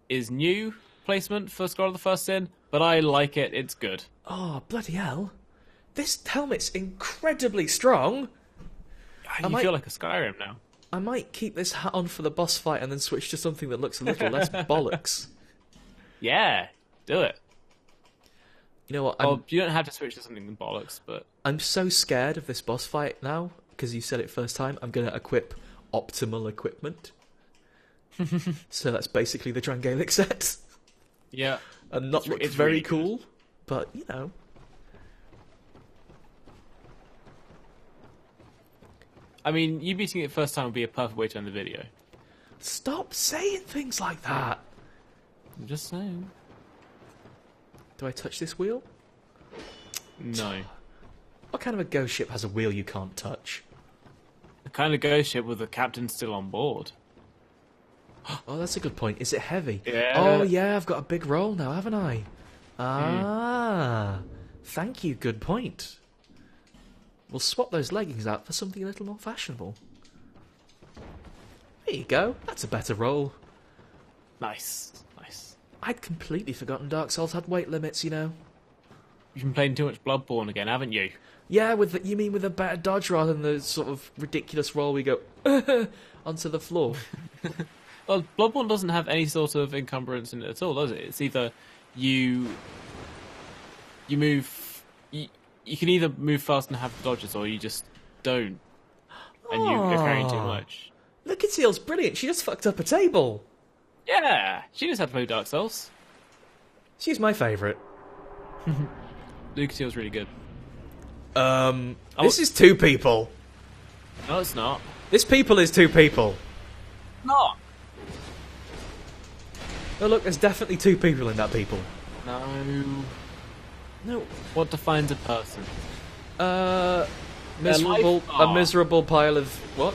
is new placement for Scroll of the First Sin, but I like it. It's good. Oh, bloody hell. This helmet's incredibly strong. You might- feel like a Skyrim now. I might keep this hat on for the boss fight and then switch to something that looks a little less bollocks. Yeah, do it. You know what? Well, you don't have to switch to something bollocks, but... I'm so scared of this boss fight now, because you said it first time. I'm going to equip optimal equipment. So that's basically the Drangalic set. Yeah. And not It's looks very really good. cool, but, you know. I mean, you beating it first time would be a perfect way to end the video. Stop saying things like that. I'm just saying. Do I touch this wheel? No. What kind of a ghost ship has a wheel you can't touch? The kind of ghost ship with the captain still on board. Oh, that's a good point. Is it heavy? Yeah. Oh, yeah, I've got a big roll now, haven't I? Ah, thank you, good point. We'll swap those leggings out for something a little more fashionable. There you go, that's a better roll. Nice. Nice. I'd completely forgotten Dark Souls had weight limits, you know. You've been playing too much Bloodborne again, haven't you? Yeah, you mean with a better dodge rather than the sort of ridiculous roll we go onto the floor. Well, Bloodborne doesn't have any sort of encumbrance in it at all, does it? It's either you move... You can either move fast and have dodges, or you just don't. And you're carrying too much. Lucatiel's brilliant, she just fucked up a table. Yeah! She knows how to play Dark Souls. She's my favourite. Lucatiel's really good. This is 2 people. No, it's not. This people is 2 people. Not! Oh look, there's definitely 2 people in that people. No. No. What defines a person? Miserable, life- a miserable pile of what?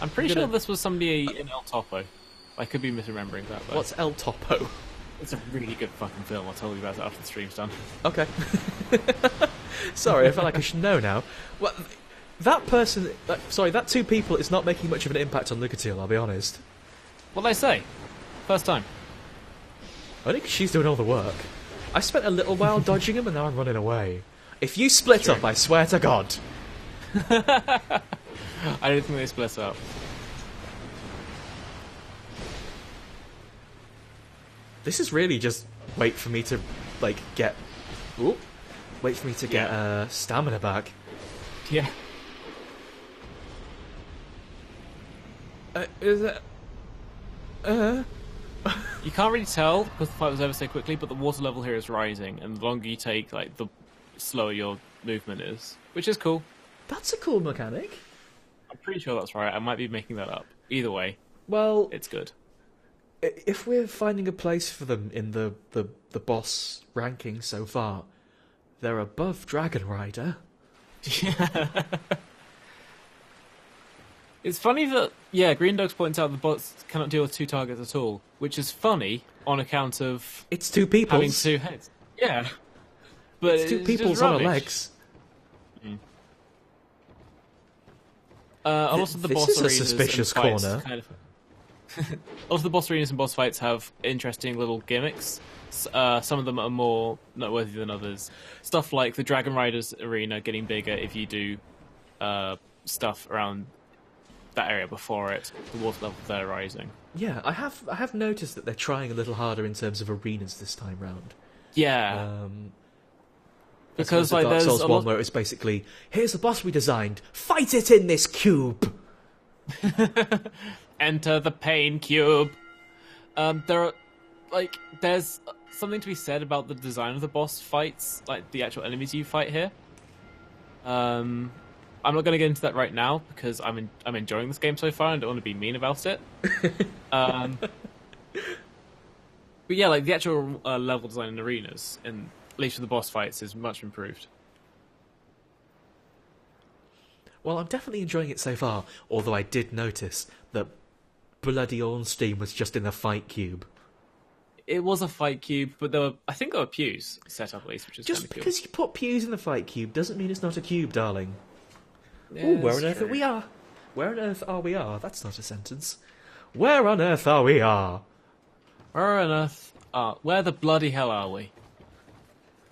I'm pretty Gonna- sure this was somebody in El Topo. I could be misremembering that. Though. What's El Topo? It's a really good fucking film. I'll tell you about it after the stream's done. Okay. Sorry, I feel like I should know now. Well, that person... that two people is not making much of an impact on Lucatiel, I'll be honest. What did I say? First time. I think she's doing all the work. I spent a little while dodging him and now I'm running away. If you split up, I swear to God. I don't think they split up. This is really just wait for me to, get... Ooh, wait for me to get stamina back. Yeah. Is it... You can't really tell because the fight was over so quickly, but the water level here is rising, and the longer you take, the slower your movement is, which is cool. That's a cool mechanic. I'm pretty sure that's right. I might be making that up. Either way, well, it's good. If we're finding a place for them in the boss ranking so far, they're above Dragon Rider. Yeah. It's funny that, Green Dogs points out the bots cannot deal with two targets at all, which is funny on account of... It's two people having two heads. Yeah. But it's two peoples on legs. Mm. Also, the this boss is a arenas suspicious and fights corner. kind of... Also, the boss arenas and boss fights have interesting little gimmicks. Some of them are more noteworthy than others. Stuff like the Dragon Riders arena getting bigger if you do stuff around that area before it. The water level there rising. Yeah, I have noticed that they're trying a little harder in terms of arenas this time round. Yeah. Because like Dark Souls one where it's basically, here's the boss we designed, fight it in this cube. Enter the pain cube. There's something to be said about the design of the boss fights, like the actual enemies you fight here. I'm not going to get into that right now because I'm enjoying this game so far and don't want to be mean about it. But yeah, the actual level design in arenas, and at least for the boss fights, is much improved. Well, I'm definitely enjoying it so far, although I did notice that bloody Ornstein was just in a fight cube. It was a fight cube, but I think there were pews set up at least, which is just kind of cool. Because you put pews in the fight cube doesn't mean it's not a cube, darling. Yeah, ooh, where on earth are we are? Where on earth are we are? That's not a sentence. Where on earth are we are? Where on earth are... Where the bloody hell are we?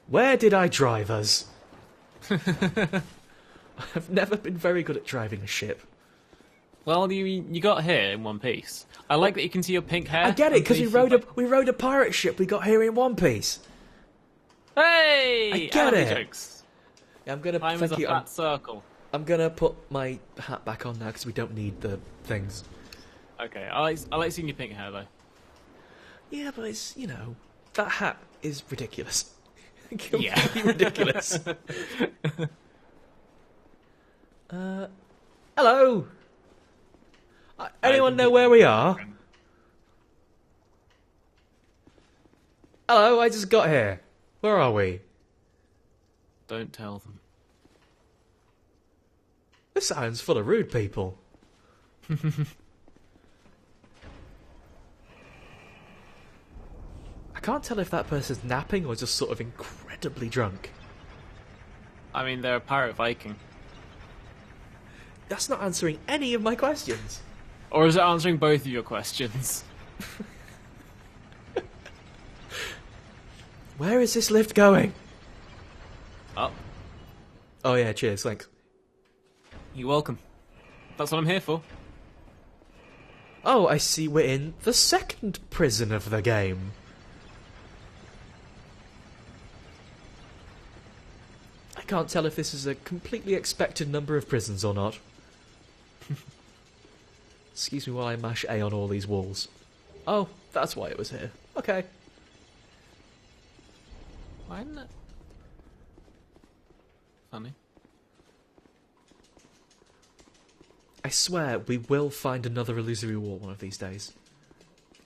Where did I drive us? I've never been very good at driving a ship. Well, you got here in one piece. I like that you can see your pink hair. I get it, because we rode a pirate ship we got here in one piece. Hey! I get it. Jokes. Yeah, I'm gonna Time is a flat circle. I'm gonna put my hat back on now because we don't need the things. Okay, I like seeing your pink hair though. Yeah, but it's that hat is ridiculous. Yeah, ridiculous. Hello. Anyone know where we are? Hello, I just got here. Where are we? Don't tell them. This island's full of rude people. I can't tell if that person's napping or just sort of incredibly drunk. I mean, they're a pirate Viking. That's not answering any of my questions. Or is it answering both of your questions? Where is this lift going? Up. Oh yeah, cheers, thanks. You're welcome. That's what I'm here for. Oh, I see we're in the second prison of the game. I can't tell if this is a completely expected number of prisons or not. Excuse me while I mash A on all these walls. Oh, that's why it was here. Okay. Why isn't it? Funny. I swear we will find another illusory wall one of these days.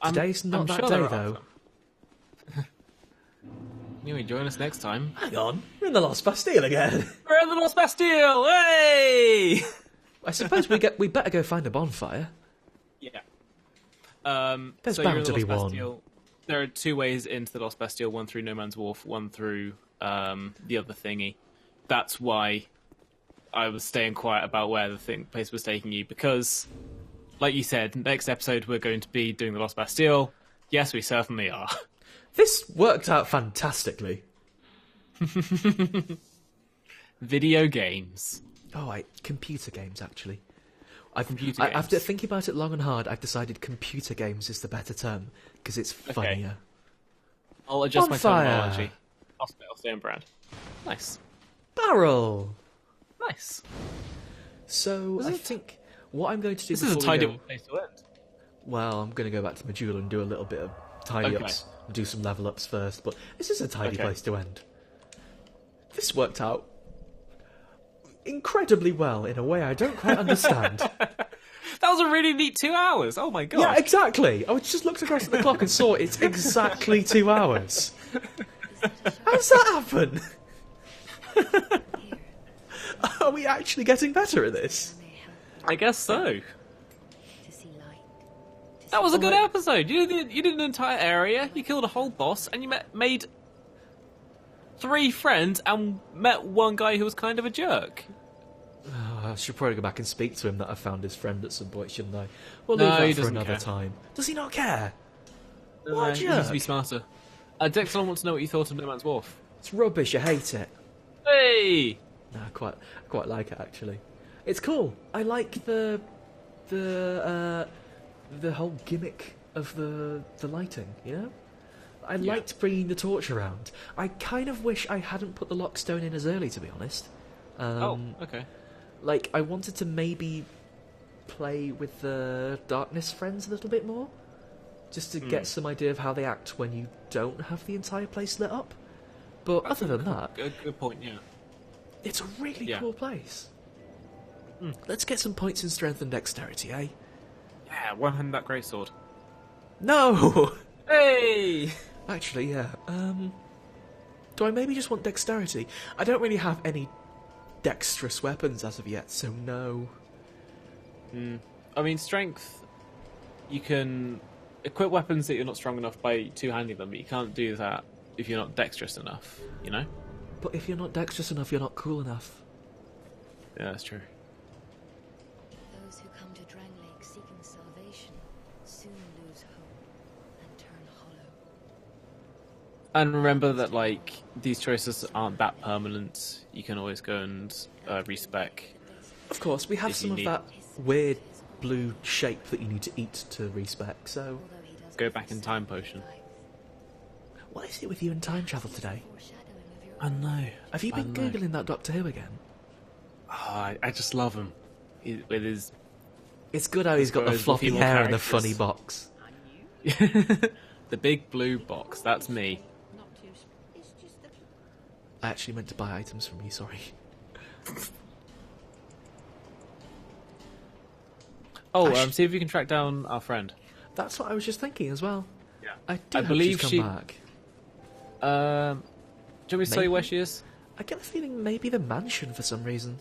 Today's not I'm that sure day, there are though. You may join us next time. Hang on, we're in the Lost Bastille again. We're in the Lost Bastille! Hey! I suppose we better go find a bonfire. Yeah. There's so bound you're in to the be Lost one. Bastille. There are 2 ways into the Lost Bastille, one through No Man's Wharf, one through the other thingy. That's why I was staying quiet about where the place was taking you, because, like you said, next episode we're going to be doing the Lost Bastille. Yes, we certainly are. This worked out fantastically. Video games. Oh, computer games, actually. Computer games. After thinking about it long and hard, I've decided computer games is the better term, because it's funnier. I'll adjust my Bonfire. terminology. I'll stay on brand. Nice. Barrel! Nice. So, I think what I'm going to do This is a before we tidy go... place to end. Well, I'm going to go back to Majula and do a little bit of tidy-ups. And do some level-ups first, but this is a tidy place to end. This worked out incredibly well in a way I don't quite understand. That was a really neat 2 hours. Oh my god. Yeah, exactly. I just looked across at the clock and saw it's exactly 2 hours. How does that happen? Are we actually getting better at this? I guess so. That was a good episode. You did an entire area, you killed a whole boss, and you made 3 friends and met one guy who was kind of a jerk. I should probably go back and speak to him that I found his friend at some point, shouldn't I? We'll No, leave he that for doesn't another care. time. Does he not care? No, What a he needs to be jerk. smarter. Dexter wants to know what you thought of No Man's Wharf. It's rubbish, I hate it. Hey! No, I quite like it, actually. It's cool. I like the whole gimmick of the lighting, you know? I liked bringing the torch around. I kind of wish I hadn't put the lockstone in as early, to be honest. Okay. Like, I wanted to maybe play with the darkness friends a little bit more, just to get some idea of how they act when you don't have the entire place lit up. But other than that, Good point, yeah. it's a really cool place. Let's get some points in strength and dexterity, eh? Yeah, one-hand that greatsword. No! Hey! Actually, yeah. Do I maybe just want dexterity? I don't really have any dexterous weapons as of yet, so no. I mean, strength, you can equip weapons that you're not strong enough by two-handing them, but you can't do that if you're not dexterous enough, you know? But if you're not dexterous enough, you're not cool enough. Yeah, that's true. Those who come to Drang Lake seeking salvation soon lose hope and turn hollow. And remember that, like, these choices aren't that permanent. You can always go and respec. Of course, we have If some you of need- that weird blue shape that you need to eat to respec, so... Although he does Go back in time potion. What is it with you and time travel today? foreshadowing of your I know. Have you been Googling that Doctor Who again? Oh, I just love him. With his... It's good how he's got the Those floppy female hair and the characters. funny box. the big blue box, that's me. I actually meant to buy items from you, sorry. Oh, see if you can track down our friend. That's what I was just thinking as well. Yeah. I do I hope believe she's she- come back. Do you want me to tell you where she is? I get the feeling maybe the mansion for some reason.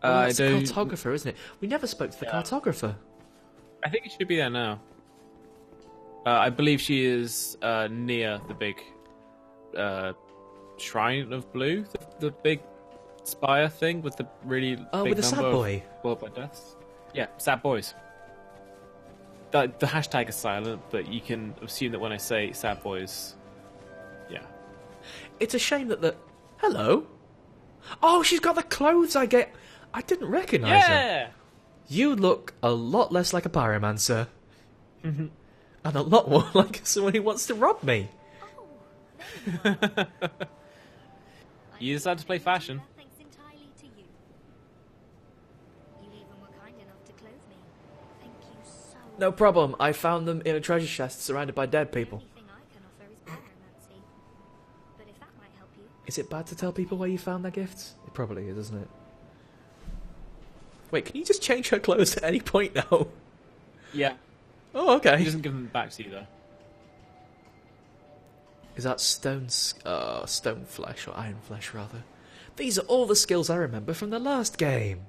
I It's don't... the cartographer, isn't it? We never spoke to the cartographer. I think it should be there now. I believe she is near the big Shrine of Blue, the big spire thing with the really big with the sad number boy. of worldwide deaths. Yeah, sad boys. The hashtag is silent, but you can assume that when I say sad boys, yeah. It's a shame that the... Hello? Oh, she's got the clothes I get... I didn't recognise her. Yeah! You look a lot less like a pyromancer. And a lot more like someone who wants to rob me. You decided to play fashion. Thanks entirely to you. You even were kind enough to clothe me. Thank you so much. No problem. I found them in a treasure chest surrounded by dead people. Anything I can offer is pyromancy. But if that might help you, Is it bad to tell people where you found their gifts? It probably is, isn't it? Wait, can you just change her clothes at any point now? Yeah. Oh, okay. He doesn't give them back to you, though. Is that stone flesh, or iron flesh, rather? These are all the skills I remember from the last game.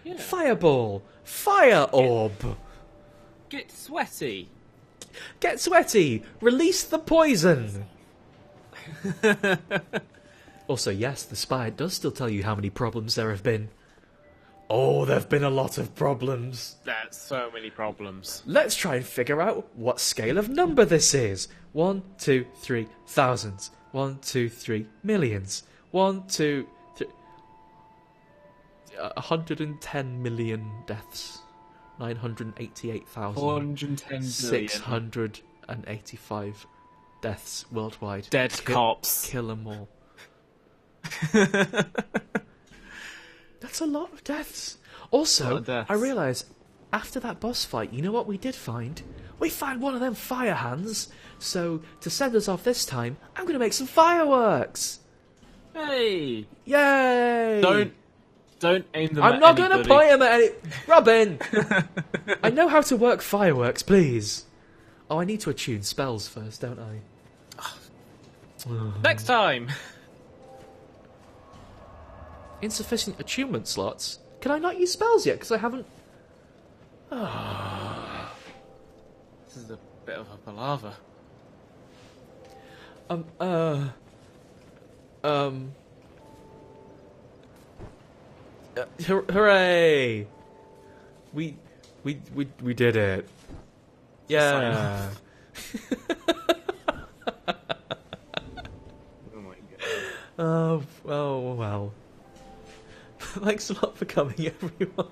Yeah. Fireball! Fire orb! Get sweaty. Get sweaty! Release the poison! Also, yes, the spy does still tell you how many problems there have been. Oh, there have been a lot of problems. That's so many problems. Let's try and figure out what scale of number this is. 1, 2, 3 thousands. 1, 2, 3 millions. 1, 2, 3... 110 million deaths. 988,000. 410 billion. 685 deaths worldwide. Dead cops. Kill them all. That's a lot of deaths. Also, I realise, after that boss fight, you know what we did find? We found one of them fire hands. So, to send us off this time, I'm going to make some fireworks. Hey! Yay! Don't aim them I'm at not going to point them at any... Robin! I know how to work fireworks, please. Oh, I need to attune spells first, don't I? Next time! Insufficient attunement slots? Can I not use spells yet? Because I haven't... This is a bit of a palaver. Hooray! We did it. Yeah. Oh my god. Oh well. Thanks a lot for coming, everyone.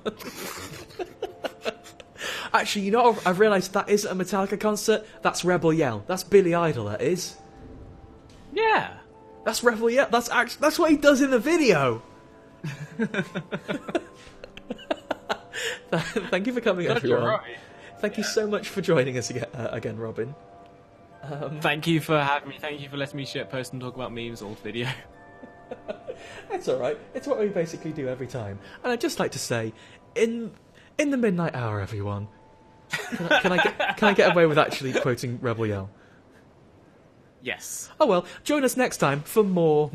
Actually, you know what? I've realised that isn't a Metallica concert. That's Rebel Yell. That's Billy Idol. That is. Yeah. That's Rebel Yell. That's what he does in the video. Thank you for coming, everyone. Right. Thank you so much for joining us again, Robin. Thank you for having me. Thank you for letting me shitpost and talk about memes all video. It's alright. It's what we basically do every time. And I'd just like to say, in the midnight hour, everyone, can I get away with actually quoting Rebel Yell? Yes. Oh well, join us next time for more.